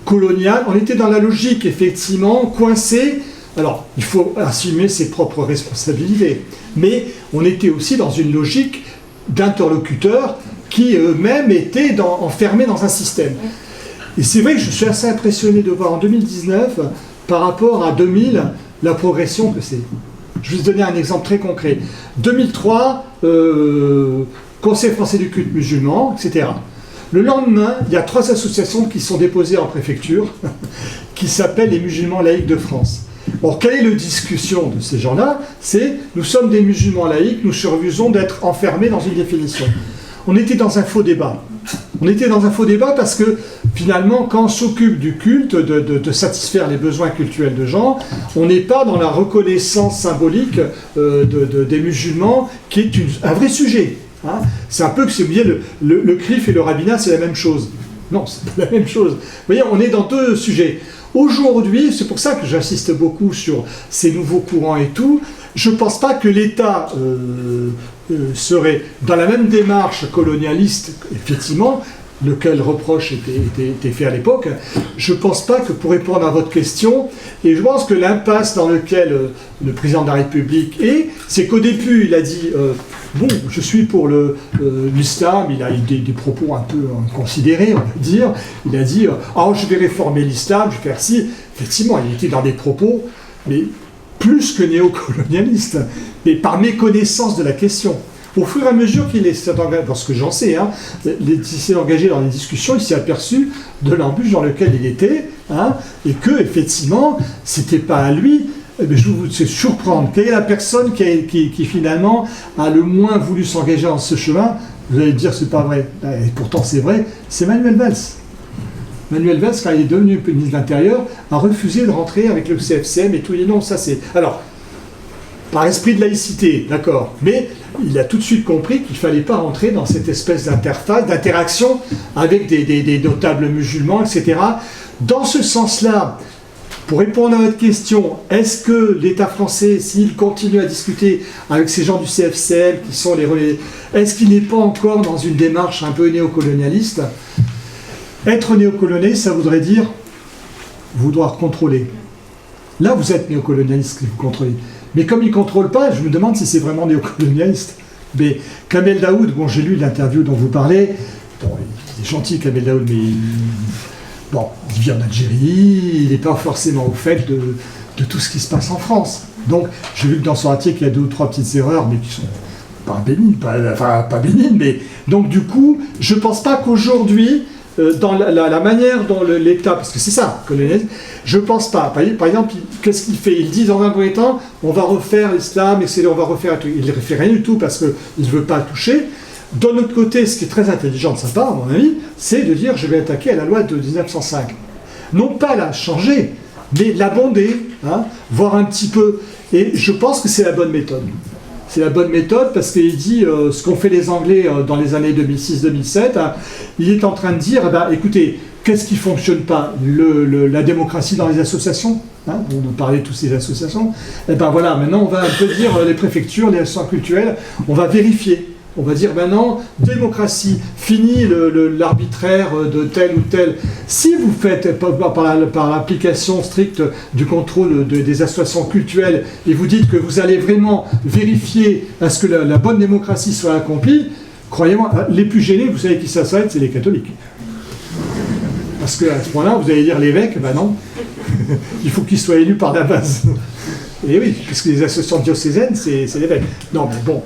coloniale, on était dans la logique, effectivement, coincé. Alors, il faut assumer ses propres responsabilités, mais on était aussi dans une logique d'interlocuteurs qui eux-mêmes étaient enfermés dans un système. Et c'est vrai que je suis assez impressionné de voir en 2019, par rapport à 2000, la progression que c'est. Je vais vous donner un exemple très concret. 2003, Conseil français du culte musulman, etc. Le lendemain, il y a 3 associations qui sont déposées en préfecture, qui s'appellent les musulmans laïcs de France. Or, quelle est la discussion de ces gens-là? C'est « nous sommes des musulmans laïcs, nous refusons d'être enfermés dans une définition ». On était dans un faux débat. On était dans un faux débat parce que, finalement, quand on s'occupe du culte, de satisfaire les besoins cultuels de gens, on n'est pas dans la reconnaissance symbolique des musulmans, qui est un vrai sujet. Hein. C'est un peu que, si vous voyez, le CRIF et le rabbinat, c'est la même chose. Non, c'est pas la même chose. Vous voyez, on est dans 2 sujets. Aujourd'hui, c'est pour ça que j'insiste beaucoup sur ces nouveaux courants et tout, je ne pense pas que l'État serait dans la même démarche colonialiste, effectivement, lequel reproche était fait à l'époque. Je ne pense pas que pour répondre à votre question, et je pense que l'impasse dans laquelle le président de la République est, c'est qu'au début, il a dit bon, je suis pour l'islam, il a eu des propos un peu considérés, on va dire. Il a dit je vais réformer l'islam, je vais faire ci. Effectivement, il était dans des propos, mais plus que néocolonialistes, mais par méconnaissance de la question. Au fur et à mesure qu'il s'est engagé, parce que j'en sais, il s'est engagé dans les discussions, il s'est aperçu de l'embûche dans lequel il était, et que, effectivement, c'était pas à lui. Je vais vous surprendre. Quelle est la personne qui finalement a le moins voulu s'engager dans ce chemin? Vous allez dire c'est pas vrai. Et pourtant c'est vrai, c'est Manuel Valls. Manuel Valls, quand il est devenu ministre de l'Intérieur, a refusé de rentrer avec le CFCM et tout. Il dit non, ça c'est... Alors, par esprit de laïcité, d'accord, mais il a tout de suite compris qu'il ne fallait pas rentrer dans cette espèce d'interface, d'interaction avec des notables musulmans, etc. Dans ce sens-là, pour répondre à votre question, est-ce que l'État français, s'il continue à discuter avec ces gens du CFCM, qui sont les relais, est-ce qu'il n'est pas encore dans une démarche un peu néocolonialiste? Être néocolonialiste, ça voudrait dire vouloir contrôler. Là, vous êtes néocolonialiste, vous contrôlez. Mais comme il ne contrôle pas, je me demande si c'est vraiment néocolonialiste. Mais Kamel Daoud, bon, j'ai lu l'interview dont vous parlez, bon, il est gentil Kamel Daoud, mais bon, il vient d'Algérie, il n'est pas forcément au fait de tout ce qui se passe en France. Donc, j'ai vu que dans son article, il y a 2 ou 3 petites erreurs, mais qui sont pas bénignes, pas bénignes, mais donc du coup, je ne pense pas qu'aujourd'hui, dans la manière dont l'État, parce que c'est ça, colonialisme, je ne pense pas. Par exemple, qu'est-ce qu'il fait? Il dit dans un premier temps, on va refaire l'islam, et on va refaire un truc. Il ne fait rien du tout parce qu'il ne veut pas toucher. D'un autre côté, ce qui est très intelligent de sa part, à mon avis, c'est de dire je vais attaquer à la loi de 1905. Non pas la changer, mais l'abonder, voir un petit peu. Et je pense que c'est la bonne méthode. C'est la bonne méthode parce qu'il dit ce qu'ont fait les Anglais dans les années 2006-2007. Il est en train de dire, écoutez, qu'est-ce qui ne fonctionne pas? La démocratie dans les associations. On a parlé de toutes ces associations. Et voilà, maintenant on va un peu dire les préfectures, les associations cultuelles, on va vérifier. On va dire maintenant, démocratie, fini l'arbitraire de tel ou tel. Si vous faites par l'application stricte du contrôle des associations culturelles et vous dites que vous allez vraiment vérifier à ce que la bonne démocratie soit accomplie, croyez-moi, les plus gênés, vous savez qui ça va être, c'est les catholiques. Parce qu'à ce point-là, vous allez dire l'évêque, non, il faut qu'il soit élu par la base. Et oui, puisque les associations diocésaines, c'est l'évêque. Non, mais bon,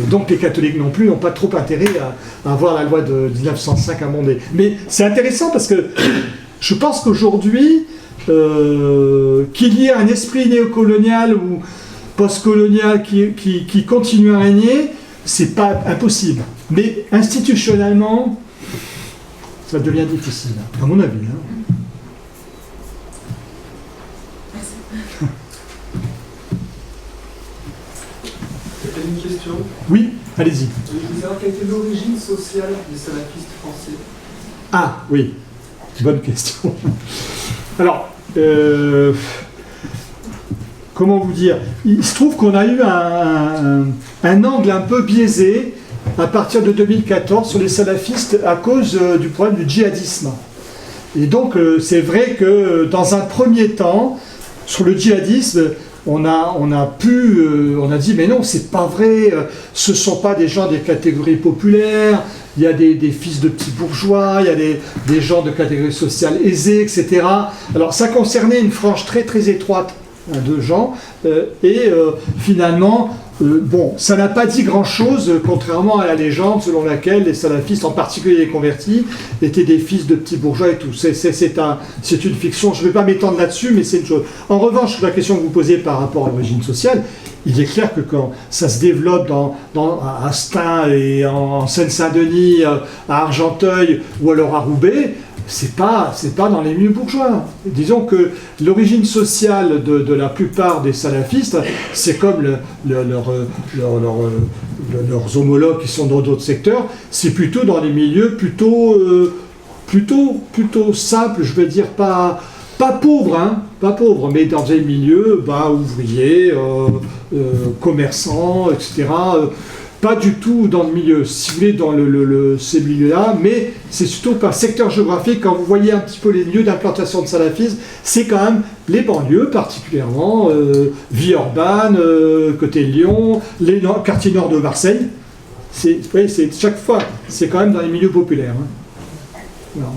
donc les catholiques non plus n'ont pas trop intérêt à avoir la loi de 1905 amendée. Mais c'est intéressant parce que je pense qu'aujourd'hui, qu'il y ait un esprit néocolonial ou postcolonial qui continue à régner, c'est pas impossible. Mais institutionnellement, ça devient difficile, à mon avis. Une question. Oui, allez-y. Je voulais savoir quelle était l'origine sociale des salafistes français. Ah, oui, bonne question. Alors, comment vous dire? Il se trouve qu'on a eu un angle un peu biaisé à partir de 2014 sur les salafistes à cause du problème du djihadisme. Et donc, c'est vrai que dans un premier temps, sur le djihadisme, on a dit mais non, c'est pas vrai, ce sont pas des gens des catégories populaires, il y a des fils de petits bourgeois, il y a des gens de catégories sociales aisées, etc. Alors ça concernait une frange très très étroite de gens, et finalement, bon, ça n'a pas dit grand-chose, contrairement à la légende selon laquelle les salafistes, en particulier les convertis, étaient des fils de petits bourgeois et tout. C'est une fiction, je ne vais pas m'étendre là-dessus, mais c'est une chose. En revanche, la question que vous posez par rapport à l'origine sociale, il est clair que quand ça se développe à Stein et en Seine-Saint-Denis, à Argenteuil ou alors à Roubaix, c'est pas dans les milieux bourgeois. Disons que l'origine sociale de la plupart des salafistes, c'est comme leurs homologues qui sont dans d'autres secteurs, c'est plutôt dans les milieux plutôt simples, je veux dire pas pauvres, mais dans des milieux ouvriers, commerçants, etc. pas du tout dans le milieu, si vous voulez, dans ces milieux-là, mais c'est surtout par secteur géographique. Quand vous voyez un petit peu les lieux d'implantation de salafisme, c'est quand même les banlieues particulièrement, vie urbaine, côté Lyon, les quartiers nord de Marseille. Vous voyez, chaque fois, c'est quand même dans les milieux populaires. Hein. Voilà.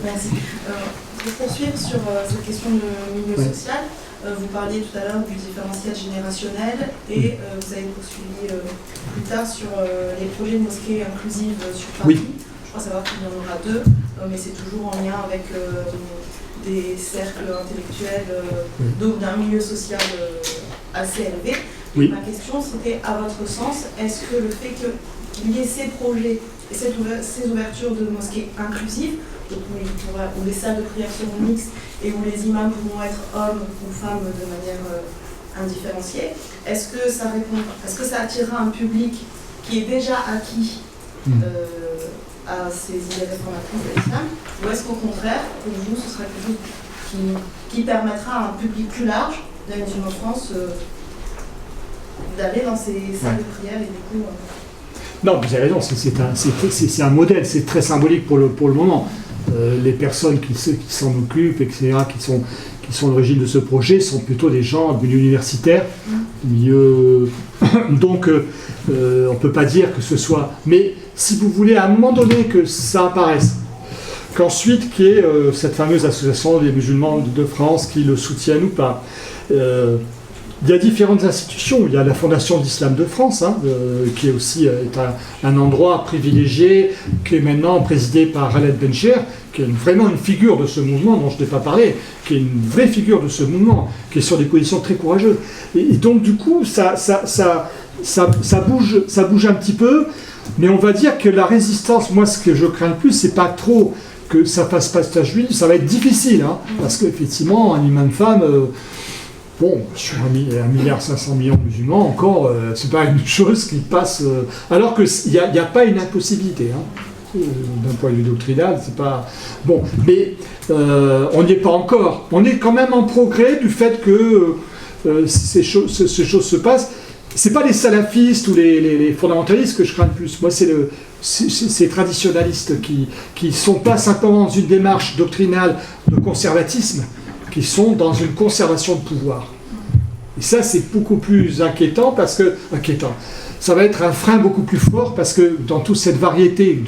Merci. Pour poursuivre sur cette question de milieu social, vous parliez tout à l'heure du différentiel générationnel et vous avez poursuivi plus tard sur les projets de mosquées inclusives sur Paris. Oui. Je crois savoir qu'il y en aura 2, mais c'est toujours en lien avec des cercles intellectuels d'un milieu social assez élevé. Oui. Ma question, c'était, à votre sens, est-ce que le fait qu'il y ait ces projets et ces ouvertures de mosquées inclusives, donc où les salles de prière seront mixtes et où les imams pourront être hommes ou femmes de manière indifférenciée, est-ce que ça attirera un public qui est déjà acquis à ces idées réformatrices de l'islam, ou est-ce qu'au contraire, pour vous, ce sera quelque chose qui permettra à un public plus large de la musulmane France d'aller dans ces salles de prière et du coup... Non, vous avez raison, c'est un modèle, c'est très symbolique pour le moment. Les personnes qui s'en occupent, etc., qui sont à l'origine de ce projet, sont plutôt des gens du milieu universitaire. Donc, on ne peut pas dire que ce soit... Mais si vous voulez, à un moment donné, que ça apparaisse, qu'ensuite, qu'il y ait cette fameuse association des musulmans de France qui le soutiennent ou pas, il y a différentes institutions. Il y a la Fondation d'Islam de France, qui est aussi un endroit privilégié, qui est maintenant présidé par Khaled Bencher, qui est vraiment une figure de ce mouvement dont je n'ai pas parlé, qui est une vraie figure de ce mouvement, qui est sur des positions très courageuses. Et donc, du coup, ça bouge un petit peu, mais on va dire que la résistance, moi, ce que je crains le plus, c'est pas trop que ça fasse pas stage d'huile, ça va être difficile, parce qu'effectivement, un imam femme... Bon, sur 1,5 milliard de musulmans, encore, c'est pas une chose qui passe... alors qu'il n'y a pas une impossibilité. D'un point de vue doctrinal, c'est pas... Bon, mais on n'y est pas encore. On est quand même en progrès du fait que ces choses se passent. C'est pas les salafistes ou les fondamentalistes que je crains le plus. Moi, c'est ces traditionalistes qui ne sont pas simplement dans une démarche doctrinale de conservatisme, qui sont dans une conservation de pouvoir. Et ça, c'est beaucoup plus inquiétant parce que... Ça va être un frein beaucoup plus fort parce que dans toute cette variété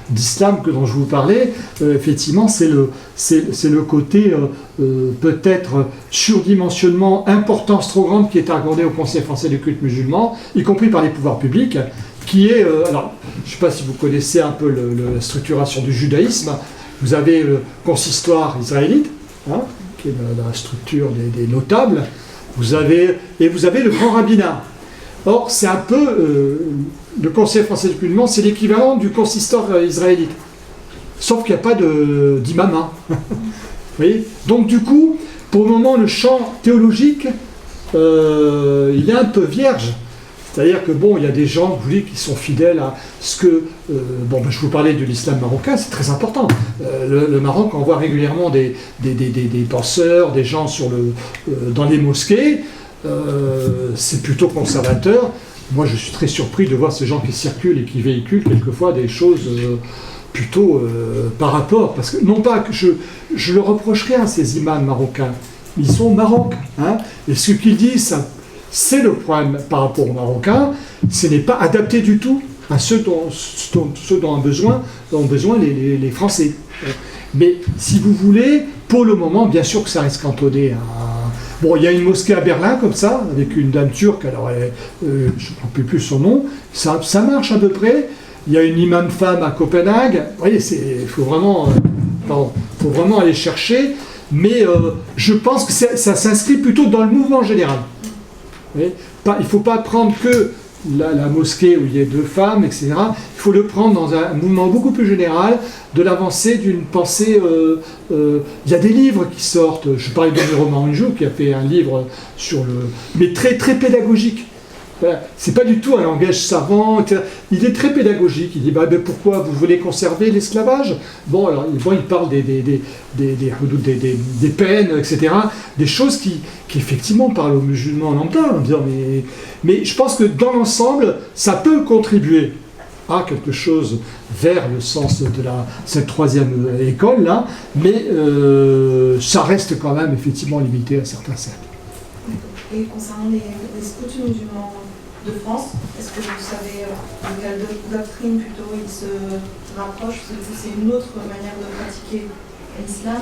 d'islam dont je vous parlais, effectivement, c'est le côté peut-être surdimensionnement, importance trop grande qui est accordée au Conseil français du culte musulman, y compris par les pouvoirs publics, qui est... alors, je ne sais pas si vous connaissez un peu la structuration du judaïsme. Vous avez le consistoire israélite, qui est la structure des notables. Vous avez le grand rabbinat. Or, c'est un peu, le Conseil français du culte musulman, c'est l'équivalent du consistoire israélite. Sauf qu'il n'y a pas d'imam. Vous voyez ? Donc, du coup, pour le moment, le champ théologique, il est un peu vierge. C'est-à-dire que, bon, il y a des gens, vous voyez, qui sont fidèles à ce que... je vous parlais de l'islam marocain, c'est très important. Le Maroc envoie régulièrement des penseurs, des gens dans les mosquées. C'est plutôt conservateur. Moi, je suis très surpris de voir ces gens qui circulent et qui véhiculent quelquefois des choses plutôt par rapport. Parce que, non pas que je le reprocherai à ces imams marocains. Ils sont au Maroc. Et ce qu'ils disent, c'est le problème par rapport aux Marocains. Ce n'est pas adapté du tout à ceux dont ont besoin les Français. Mais si vous voulez, pour le moment, bien sûr que ça reste cantonné à... Bon, il y a une mosquée à Berlin, comme ça, avec une dame turque, alors je ne me rappelle plus son nom, ça marche à peu près. Il y a une imam femme à Copenhague. Vous voyez, il faut vraiment aller chercher, mais je pense que ça s'inscrit plutôt dans le mouvement général. Vous voyez, il ne faut pas prendre que la mosquée où il y a 2 femmes, etc. Il faut le prendre dans un mouvement beaucoup plus général de l'avancée d'une pensée. Il y a des livres qui sortent. Je parlais de Romain Anjou qui a fait un livre mais très très pédagogique. Voilà. C'est pas du tout un langage savant, etc. Il est très pédagogique. Il dit pourquoi vous voulez conserver l'esclavage? Bon, alors il parle des peines, etc. Des choses qui effectivement parlent aux musulmans lambda, en disant mais je pense que dans l'ensemble, ça peut contribuer à quelque chose vers le sens de cette troisième école là, mais ça reste quand même effectivement limité à certains cercles. Et concernant les scouts musulmans de France, est-ce que vous savez de quelle doctrine plutôt ils se rapprochent? Parce que c'est une autre manière de pratiquer l'islam.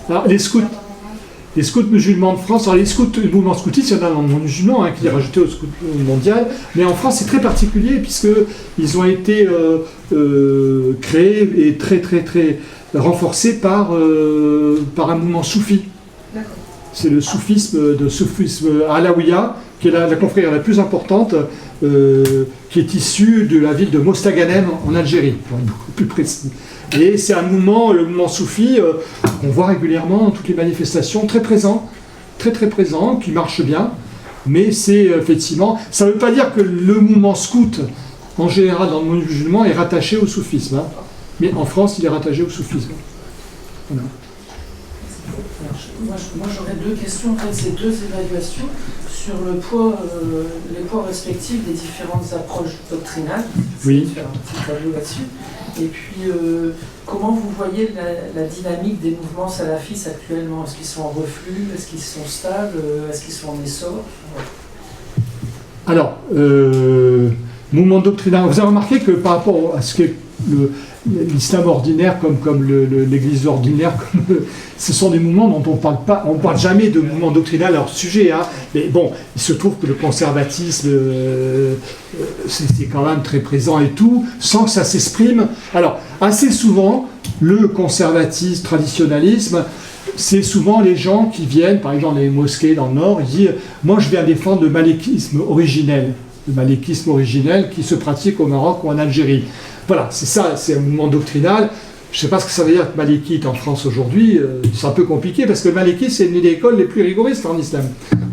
Alors, les scouts musulmans de France, alors les scouts, le mouvement scoutiste, il y en a dans le monde musulman qui est rajouté au scout mondial, mais en France c'est très particulier puisqu'ils ont été créés et très très très renforcés par un mouvement soufi. D'accord. C'est le soufisme alaouia, qui est la confrérie la plus importante, qui est issue de la ville de Mostaganem en Algérie, pour être beaucoup plus précis. Et c'est le mouvement soufi, on voit régulièrement dans toutes les manifestations, très présent, très très présent, qui marche bien, mais c'est effectivement, ça ne veut pas dire que le mouvement scout, en général dans le monde musulman, est rattaché au soufisme, mais en France il est rattaché au soufisme. Voilà. Moi j'aurais deux questions, en fait, c'est deux évaluations sur les poids respectifs des différentes approches doctrinales. Oui. Faire un petit tableau là-dessus. Et puis, comment vous voyez la dynamique des mouvements salafistes actuellement? Est-ce qu'ils sont en reflux? Est-ce qu'ils sont stables? Est-ce qu'ils sont en essor? Alors, mouvement doctrinal, vous avez remarqué que par rapport à ce qu'est l'islam ordinaire comme l'église ordinaire, ce sont des mouvements dont on ne parle jamais de mouvement doctrinal à leur sujet. Mais bon, il se trouve que le conservatisme, c'est quand même très présent et tout, sans que ça s'exprime. Alors, assez souvent, le conservatisme, traditionnalisme, c'est souvent les gens qui viennent, par exemple dans les mosquées dans le Nord, ils disent « Moi, je viens défendre le malékisme originel ». Le malékisme originel qui se pratique au Maroc ou en Algérie. Voilà, c'est ça, c'est un mouvement doctrinal. Je ne sais pas ce que ça veut dire que malékite en France aujourd'hui, c'est un peu compliqué parce que le malékisme c'est une des écoles les plus rigoristes en islam.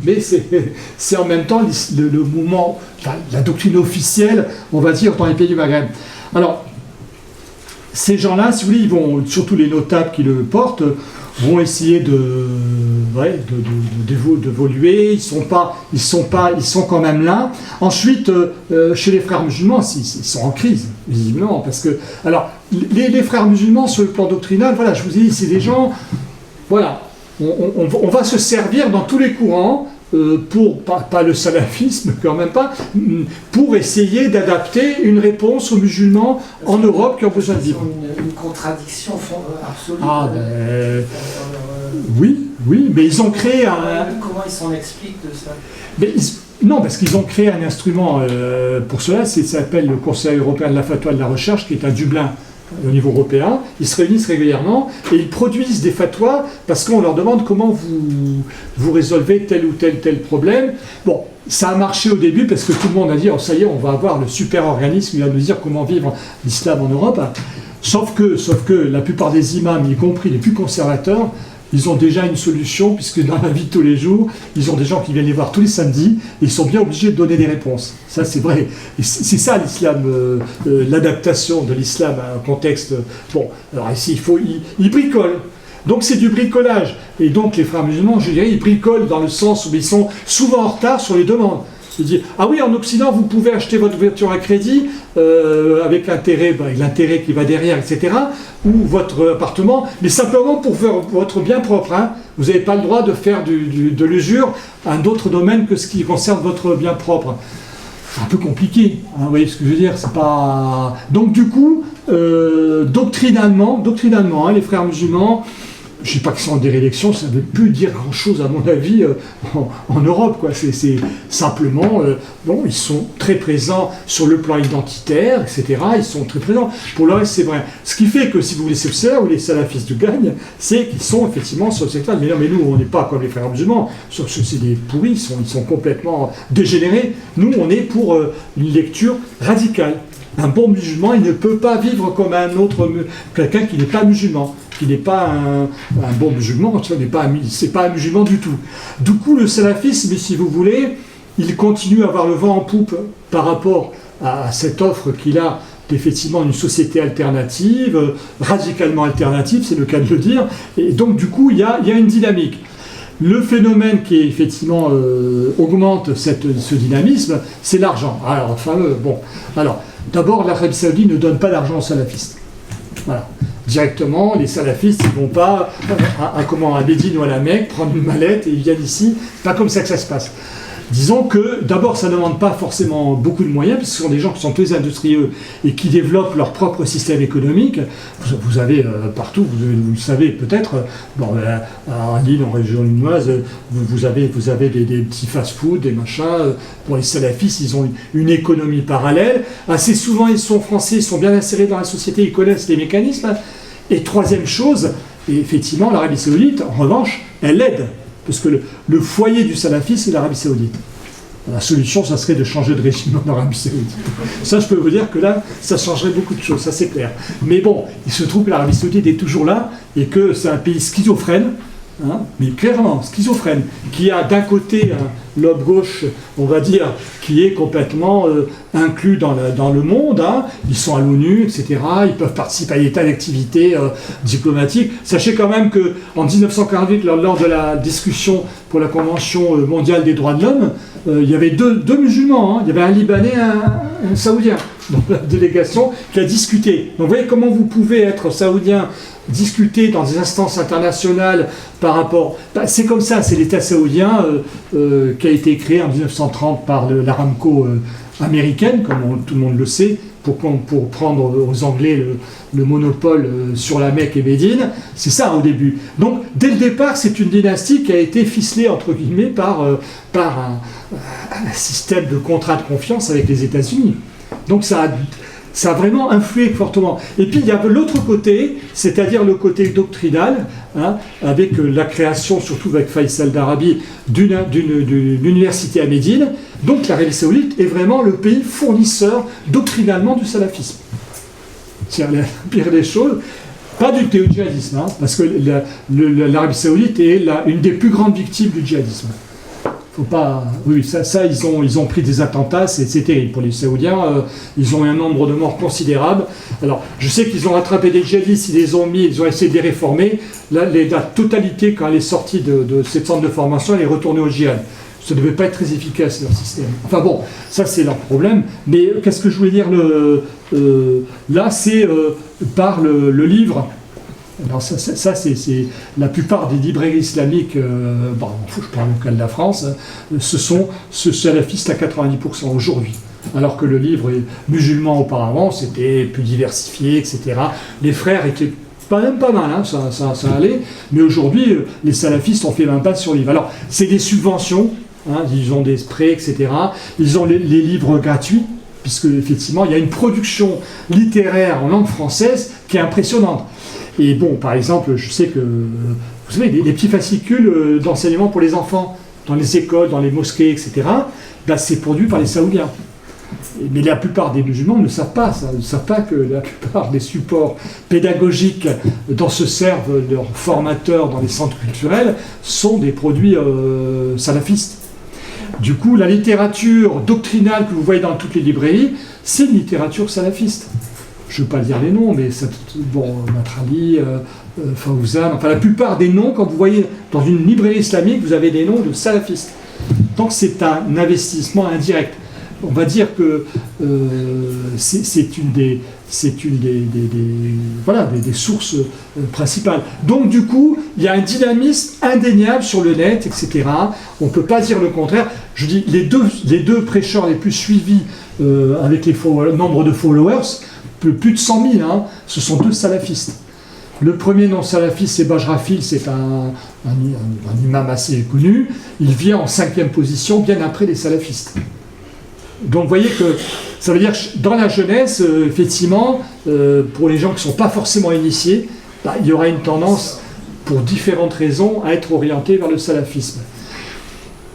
Mais c'est en même temps le mouvement, la doctrine officielle, on va dire, dans les pays du Maghreb. Alors, ces gens-là, si vous voulez, ils vont, surtout les notables qui le portent, vont essayer d'évoluer, ils sont quand même là. Ensuite, chez les frères musulmans, ils sont en crise, visiblement, parce que, alors, les frères musulmans, sur le plan doctrinal, voilà, je vous ai dit, c'est des gens, voilà, on va se servir dans tous les courants, pas le salafisme, quand même pas, pour essayer d'adapter une réponse aux musulmans en Europe qui ont besoin de vivre. Une contradiction absolue. Oui, mais ils ont créé un... Comment ils s'en expliquent de ça? Non, parce qu'ils ont créé un instrument pour cela, ça s'appelle le Conseil européen de la fatwa et de la recherche, qui est à Dublin au niveau européen. Ils se réunissent régulièrement et ils produisent des fatwas parce qu'on leur demande comment vous résolvez tel ou tel problème. Bon, ça a marché au début parce que tout le monde a dit oh, ça y est, on va avoir le super organisme qui va nous dire comment vivre l'islam en Europe. Sauf que la plupart des imams, y compris les plus conservateurs, ils ont déjà une solution, puisque dans la vie de tous les jours, ils ont des gens qui viennent les voir tous les samedis, et ils sont bien obligés de donner des réponses. Ça, c'est vrai. Et c'est ça l'islam, l'adaptation de l'islam à un contexte... Bon, alors ici, ils bricolent. Donc c'est du bricolage. Et donc les frères musulmans, je dirais, ils bricolent dans le sens où ils sont souvent en retard sur les demandes. Il dit, ah oui, en Occident, vous pouvez acheter votre voiture à crédit avec l'intérêt qui va derrière, etc. Ou votre appartement, mais simplement pour faire votre bien propre. Hein. Vous n'avez pas le droit de faire de l'usure à un autre domaine que ce qui concerne votre bien propre. C'est un peu compliqué, hein, vous voyez ce que je veux dire, c'est pas... Donc du coup, doctrinalement hein, les frères musulmans, je ne sais pas qu'ils sont en déréliction, ça ne veut plus dire grand-chose à mon avis en Europe, quoi. C'est simplement, bon, ils sont très présents sur le plan identitaire, etc. Ils sont très présents. Pour le reste, c'est vrai. Ce qui fait que si vous laissez ça, ou les salafistes gagnent, c'est qu'ils sont effectivement sur le secteur. Mais non, mais nous, on n'est pas comme les frères musulmans. C'est des pourris, ils sont complètement dégénérés. Nous, on est pour une lecture radicale. Un bon musulman, il ne peut pas vivre comme quelqu'un qui n'est pas musulman, qui n'est pas un bon musulman, c'est pas un musulman du tout. Du coup, le salafisme, si vous voulez, il continue à avoir le vent en poupe par rapport à cette offre qu'il a d'effectivement une société alternative, radicalement alternative, c'est le cas de le dire, et donc du coup il y a une dynamique. Le phénomène qui effectivement augmente ce dynamisme, c'est l'argent. Alors, d'abord, l'Arabie Saoudite ne donne pas d'argent aux salafistes. Voilà. Directement, les salafistes ne vont pas à Médine ou à la Mecque prendre une mallette et ils viennent ici. C'est pas comme ça que ça se passe. Disons que d'abord ça ne demande pas forcément beaucoup de moyens, parce que ce sont des gens qui sont très industrieux et qui développent leur propre système économique. Vous avez partout, vous le savez peut-être, à Lille, en région lilloise, vous avez des petits fast-food, des machins. Pour les salafistes, ils ont une économie parallèle. Assez souvent, ils sont français, ils sont bien insérés dans la société, ils connaissent les mécanismes. Et troisième chose, et effectivement, l'Arabie Saoudite, en revanche, elle aide. Parce que le foyer du salafisme, c'est l'Arabie Saoudite. La solution, ça serait de changer de régime en Arabie Saoudite. Ça, je peux vous dire que là, ça changerait beaucoup de choses, ça c'est clair. Mais bon, il se trouve que l'Arabie Saoudite est toujours là et que c'est un pays schizophrène, mais clairement schizophrène, qui a d'un côté un lobe gauche, on va dire, qui est complètement inclus dans le monde. Ils sont à l'ONU, etc. Ils peuvent participer à des tas d'activités diplomatiques. Sachez quand même qu'en 1948, lors de la discussion pour la Convention mondiale des droits de l'homme, il y avait deux musulmans. Il y avait un Libanais et un Saoudien dans la délégation qui a discuté. Donc vous voyez comment vous pouvez être saoudien, discuter dans des instances internationales par rapport... c'est comme ça, c'est l'État saoudien qui a été créé en 1930 par l'Aramco américaine, comme tout le monde le sait, pour prendre aux Anglais le monopole sur la Mecque et Médine. C'est ça au début. Donc dès le départ, c'est une dynastie qui a été ficelée entre guillemets par un système de contrat de confiance avec les États-Unis. Donc ça a vraiment influé fortement. Et puis il y a l'autre côté, c'est-à-dire le côté doctrinal, avec la création, surtout avec Faisal d'Arabie, d'une université à Médine. Donc l'Arabie Saoudite est vraiment le pays fournisseur doctrinalement du salafisme. C'est la pire des choses. Pas du djihadisme, parce que l'Arabie Saoudite est une des plus grandes victimes du djihadisme. Faut pas... Oui, ça ils ont pris des attentats, c'est terrible pour les Saoudiens. Ils ont eu un nombre de morts considérable. Alors, je sais qu'ils ont rattrapé des djihadistes, ils ont essayé de les réformer. La totalité, quand elle est sortie de cette centre de formation, elle est retournée au djihad. Ça ne devait pas être très efficace, leur système. Enfin bon, ça c'est leur problème. Mais qu'est-ce que je voulais dire là, c'est par le livre. Alors ça c'est la plupart des librairies islamiques, je parle au cas de la France, ce sont salafistes à 90% aujourd'hui. Alors que le livre musulman auparavant, c'était plus diversifié, etc. Les frères étaient même pas mal, ça allait. Mais aujourd'hui, les salafistes ont fait 20 pages sur le livre. Alors, c'est des subventions, ils ont des prêts, etc. Ils ont les livres gratuits, puisque effectivement, il y a une production littéraire en langue française qui est impressionnante. Et bon, par exemple, je sais que, vous savez, les petits fascicules d'enseignement pour les enfants, dans les écoles, dans les mosquées, etc., c'est produit par les Saoudiens. Mais la plupart des musulmans ne savent pas ça, ne savent pas que la plupart des supports pédagogiques dont se servent leurs formateurs dans les centres culturels sont des produits salafistes. Du coup, la littérature doctrinale que vous voyez dans toutes les librairies, c'est une littérature salafiste. Je ne veux pas dire les noms, mais Matrali, Fawzan, enfin la plupart des noms, quand vous voyez dans une librairie islamique, vous avez des noms de salafistes. Donc c'est un investissement indirect. On va dire que c'est une des sources principales. Donc du coup, il y a un dynamisme indéniable sur le net, etc. On ne peut pas dire le contraire. Je dis, les deux prêcheurs les plus suivis avec nombre de followers, plus de 100 000, ce sont deux salafistes. Le premier non-salafiste, c'est Bajrafil, c'est un imam assez connu. Il vient en 5e position, bien après les salafistes. Donc vous voyez que ça veut dire que dans la jeunesse, effectivement, pour les gens qui ne sont pas forcément initiés, il y aura une tendance, pour différentes raisons, à être orienté vers le salafisme.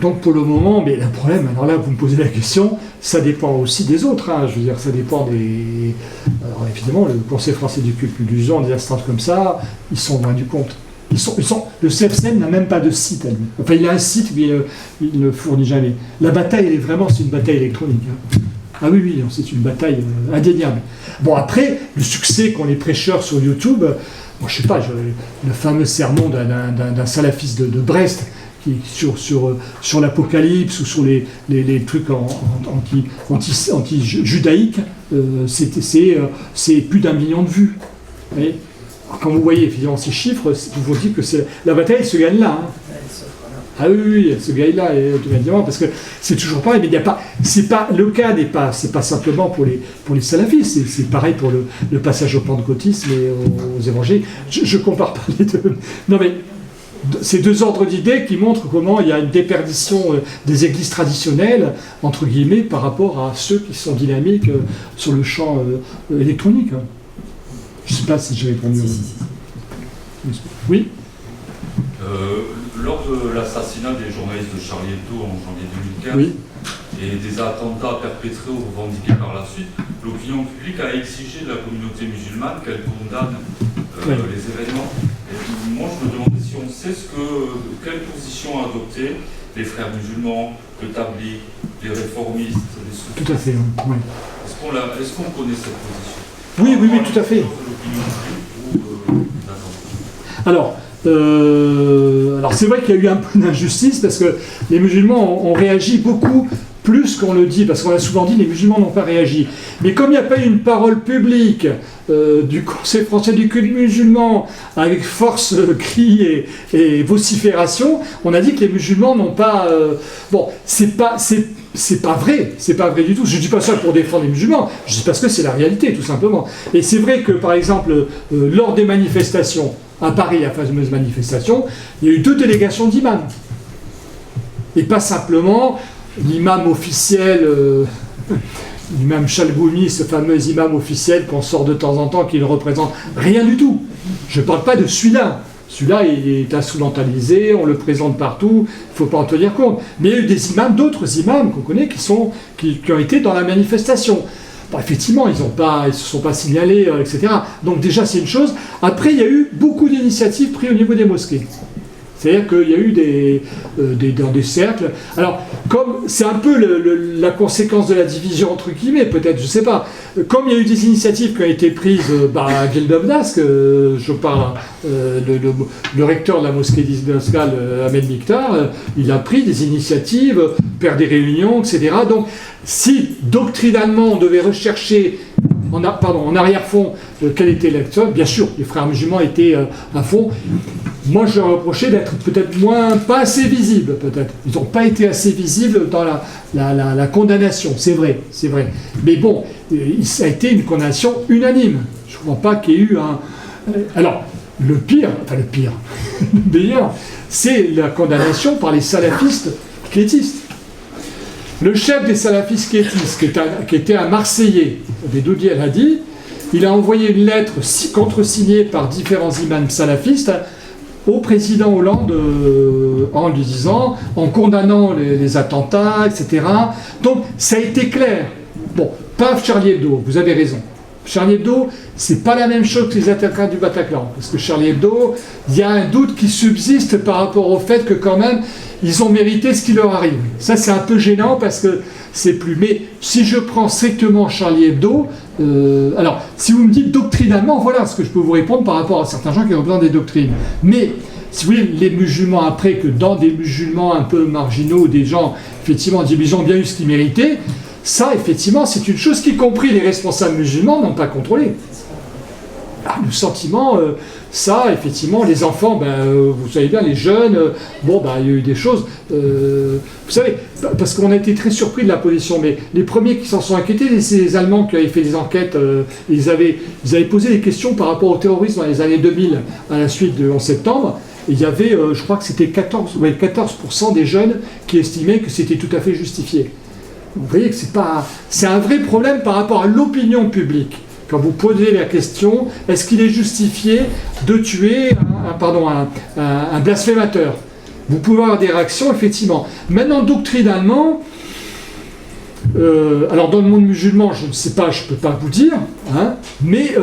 Donc pour le moment, mais le problème, alors là vous me posez la question, ça dépend aussi des autres, je veux dire, ça dépend des... Alors évidemment, le Conseil français du culte musulman, des instances comme ça, ils sont loin du compte. Le CFCM n'a même pas de site à lui. Enfin, il a un site, mais il ne fournit jamais. La bataille, c'est une bataille électronique. Hein. Ah oui, c'est une bataille indéniable. Bon, après, le succès qu'ont les prêcheurs sur YouTube, moi, je sais pas, le fameux sermon d'un salafiste de Brest, qui, sur l'Apocalypse ou sur les trucs anti-judaïques, c'est plus d'1 million de vues. Vous voyez ? Quand vous voyez effectivement ces chiffres, vous vous dites que la bataille elle se gagne là. Hein. Ah oui, elle se gagne là, évidemment, parce que c'est toujours pareil, mais il n'y a pas. Le cas c'est pas simplement pour les salafistes, c'est pareil pour le passage au pentecôtisme et aux évangiles. Je compare pas les deux. Non mais c'est deux ordres d'idées qui montrent comment il y a une déperdition des églises traditionnelles, entre guillemets, par rapport à ceux qui sont dynamiques sur le champ électronique. Je ne sais pas si j'ai répondu. Oui. Lors de l'assassinat des journalistes de Charlie Hebdo en janvier 2015 oui. et des attentats perpétrés ou revendiqués par la suite, l'opinion publique a exigé de la communauté musulmane qu'elle condamne les événements. Et moi, je me demandais si on sait quelle position ont adopté les frères musulmans, le Tabligh, les réformistes, les soufis. Tout à fait, oui. Est-ce qu'on connaît cette position? Oui, tout à fait. Alors c'est vrai qu'il y a eu un peu d'injustice parce que les musulmans ont réagi beaucoup plus qu'on le dit, parce qu'on a souvent dit que les musulmans n'ont pas réagi. Mais comme il n'y a pas eu une parole publique du Conseil français du culte musulman avec force, cris et vocifération, on a dit que les musulmans n'ont pas... c'est pas vrai du tout. Je ne dis pas ça pour défendre les musulmans, je dis parce que c'est la réalité, tout simplement. Et c'est vrai que, par exemple, lors des manifestations, à Paris, la fameuse manifestation, il y a eu 2 délégations d'imams. Et pas simplement l'imam officiel, l'imam Chalgoumi, ce fameux imam officiel qu'on sort de temps en temps, qui ne représente rien du tout. Je ne parle pas de celui-là. Celui-là, il est instrumentalisé, on le présente partout, il ne faut pas en tenir compte. Mais il y a eu d'autres imams qu'on connaît qui ont été dans la manifestation. Bon, effectivement, ils ne se sont pas signalés, etc. Donc déjà, c'est une chose. Après, il y a eu beaucoup d'initiatives prises au niveau des mosquées. C'est-à-dire qu'il y a eu dans des cercles. Alors, comme c'est un peu la conséquence de la division entre guillemets, peut-être, je ne sais pas. Comme il y a eu des initiatives qui ont été prises à Gueldobnas, je parle, le recteur de la mosquée d'Israël, Ahmed Miktar, il a pris des initiatives, faire des réunions, etc. Donc, si doctrinalement on devait rechercher en arrière-fond quel était l'acteur, bien sûr, les frères musulmans étaient à fond. Moi, je leur reprochais d'être peut-être pas assez visibles, peut-être. Ils n'ont pas été assez visibles dans la condamnation, c'est vrai. Mais bon, ça a été une condamnation unanime. Je ne crois pas qu'il y ait eu un... Alors, le meilleur, c'est la condamnation par les salafistes quiétistes. Le chef des salafistes quiétistes, qui était un Marseillais, Bédoudi El-Hadi, il a envoyé une lettre contresignée par différents imams salafistes au président Hollande en lui disant, en condamnant les attentats, etc. Donc ça a été clair. Bon, pas Charlie Hebdo, vous avez raison. Charlie Hebdo, c'est pas la même chose que les attentats du Bataclan. Parce que Charlie Hebdo, il y a un doute qui subsiste par rapport au fait que quand même, ils ont mérité ce qui leur arrive. Ça, c'est un peu gênant parce que c'est plus... Mais si je prends strictement Charlie Hebdo, alors, si vous me dites doctrinalement, voilà ce que je peux vous répondre par rapport à certains gens qui ont besoin des doctrines. Mais, si vous voulez, les musulmans, après que dans des musulmans un peu marginaux, des gens, effectivement, ils ont bien eu ce qu'ils méritaient, ça, effectivement, c'est une chose qu'y compris les responsables musulmans n'ont pas contrôlé. Le sentiment, ça, effectivement, les enfants, vous savez bien, les jeunes, il y a eu des choses, vous savez, parce qu'on a été très surpris de la position, mais les premiers qui s'en sont inquiétés, c'est les Allemands qui avaient fait des enquêtes, ils avaient posé des questions par rapport au terrorisme dans les années 2000, à la suite de 11 septembre, et il y avait, je crois que c'était 14% des jeunes qui estimaient que c'était tout à fait justifié. Vous voyez que c'est un vrai problème par rapport à l'opinion publique. Quand vous posez la question, est-ce qu'il est justifié de tuer un blasphémateur? Vous pouvez avoir des réactions, effectivement. Maintenant, doctrinalement, Alors dans le monde musulman, je ne sais pas, je ne peux pas vous dire, hein, mais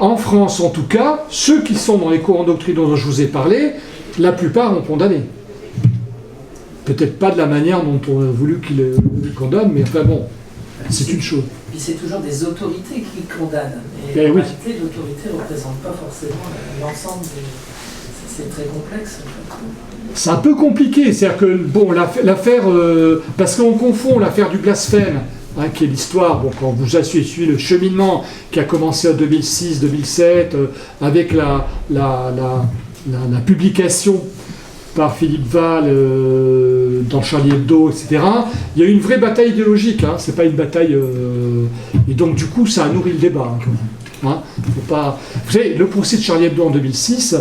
en France en tout cas, ceux qui sont dans les courants doctrinaux dont je vous ai parlé, la plupart ont condamné. Peut-être pas de la manière dont on a voulu qu'ils le condamnent, mais enfin bon, c'est une chose. Puis c'est toujours des autorités qui condamnent. Eh Et en oui. réalité, l'autorité ne représente pas forcément l'ensemble des... C'est très complexe. En fait. C'est un peu compliqué, c'est-à-dire que, bon, l'affaire, parce qu'on confond l'affaire du blasphème, hein, qui est l'histoire, bon, quand vous avez suivi le cheminement qui a commencé en 2006-2007, avec la publication par Philippe Val dans Charlie Hebdo, etc. Il y a eu une vraie bataille idéologique, hein, c'est pas une bataille... et donc, du coup, ça a nourri le débat, hein, quand même. Hein, faut pas... Vous savez, le procès de Charlie Hebdo en 2006,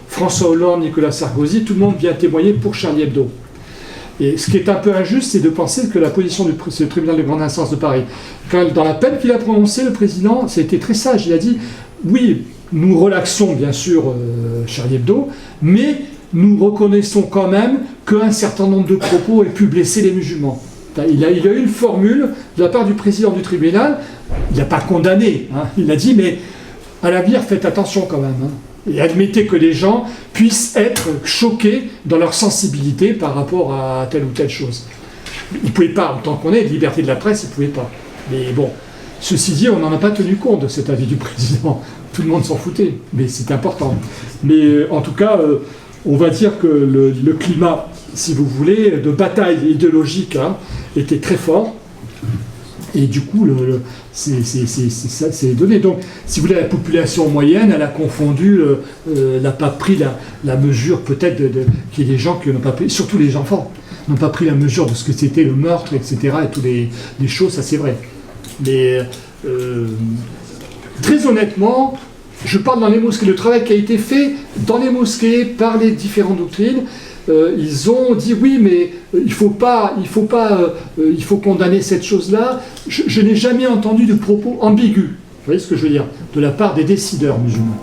François Hollande, Nicolas Sarkozy, tout le monde vient témoigner pour Charlie Hebdo. Et ce qui est un peu injuste, c'est de penser que la position du tribunal de grande instance de Paris, dans la peine qu'il a prononcée, le président, ça a été très sage. Il a dit, oui, nous relaxons bien sûr Charlie Hebdo, mais nous reconnaissons quand même qu'un certain nombre de propos aient pu blesser les musulmans. Il a eu une formule de la part du président du tribunal. Il n'a pas condamné, hein. Il a dit, mais à l'avenir, faites attention quand même. Hein. Et admettez que les gens puissent être choqués dans leur sensibilité par rapport à telle ou telle chose. Il ne pouvait pas, en tant qu'on est, liberté de la presse, il ne pouvait pas. Mais bon, ceci dit, on n'en a pas tenu compte de cet avis du président. Tout le monde s'en foutait, mais c'est important. Mais en tout cas, on va dire que le climat, si vous voulez, de bataille idéologique, hein, était très fort. Et du coup, c'est donné. Donc, si vous voulez, la population moyenne, elle a confondu, n'a pas pris la mesure, peut-être, qu'il y a des gens qui n'ont pas pris, surtout les enfants, n'ont pas pris la mesure de ce que c'était le meurtre, etc., et toutes les choses, ça c'est vrai. Mais, très honnêtement, je parle dans les mosquées, le travail qui a été fait dans les mosquées par les différentes doctrines, ils ont dit oui, mais il faut condamner cette chose-là. Je n'ai jamais entendu de propos ambigus, vous voyez ce que je veux dire, de la part des décideurs musulmans.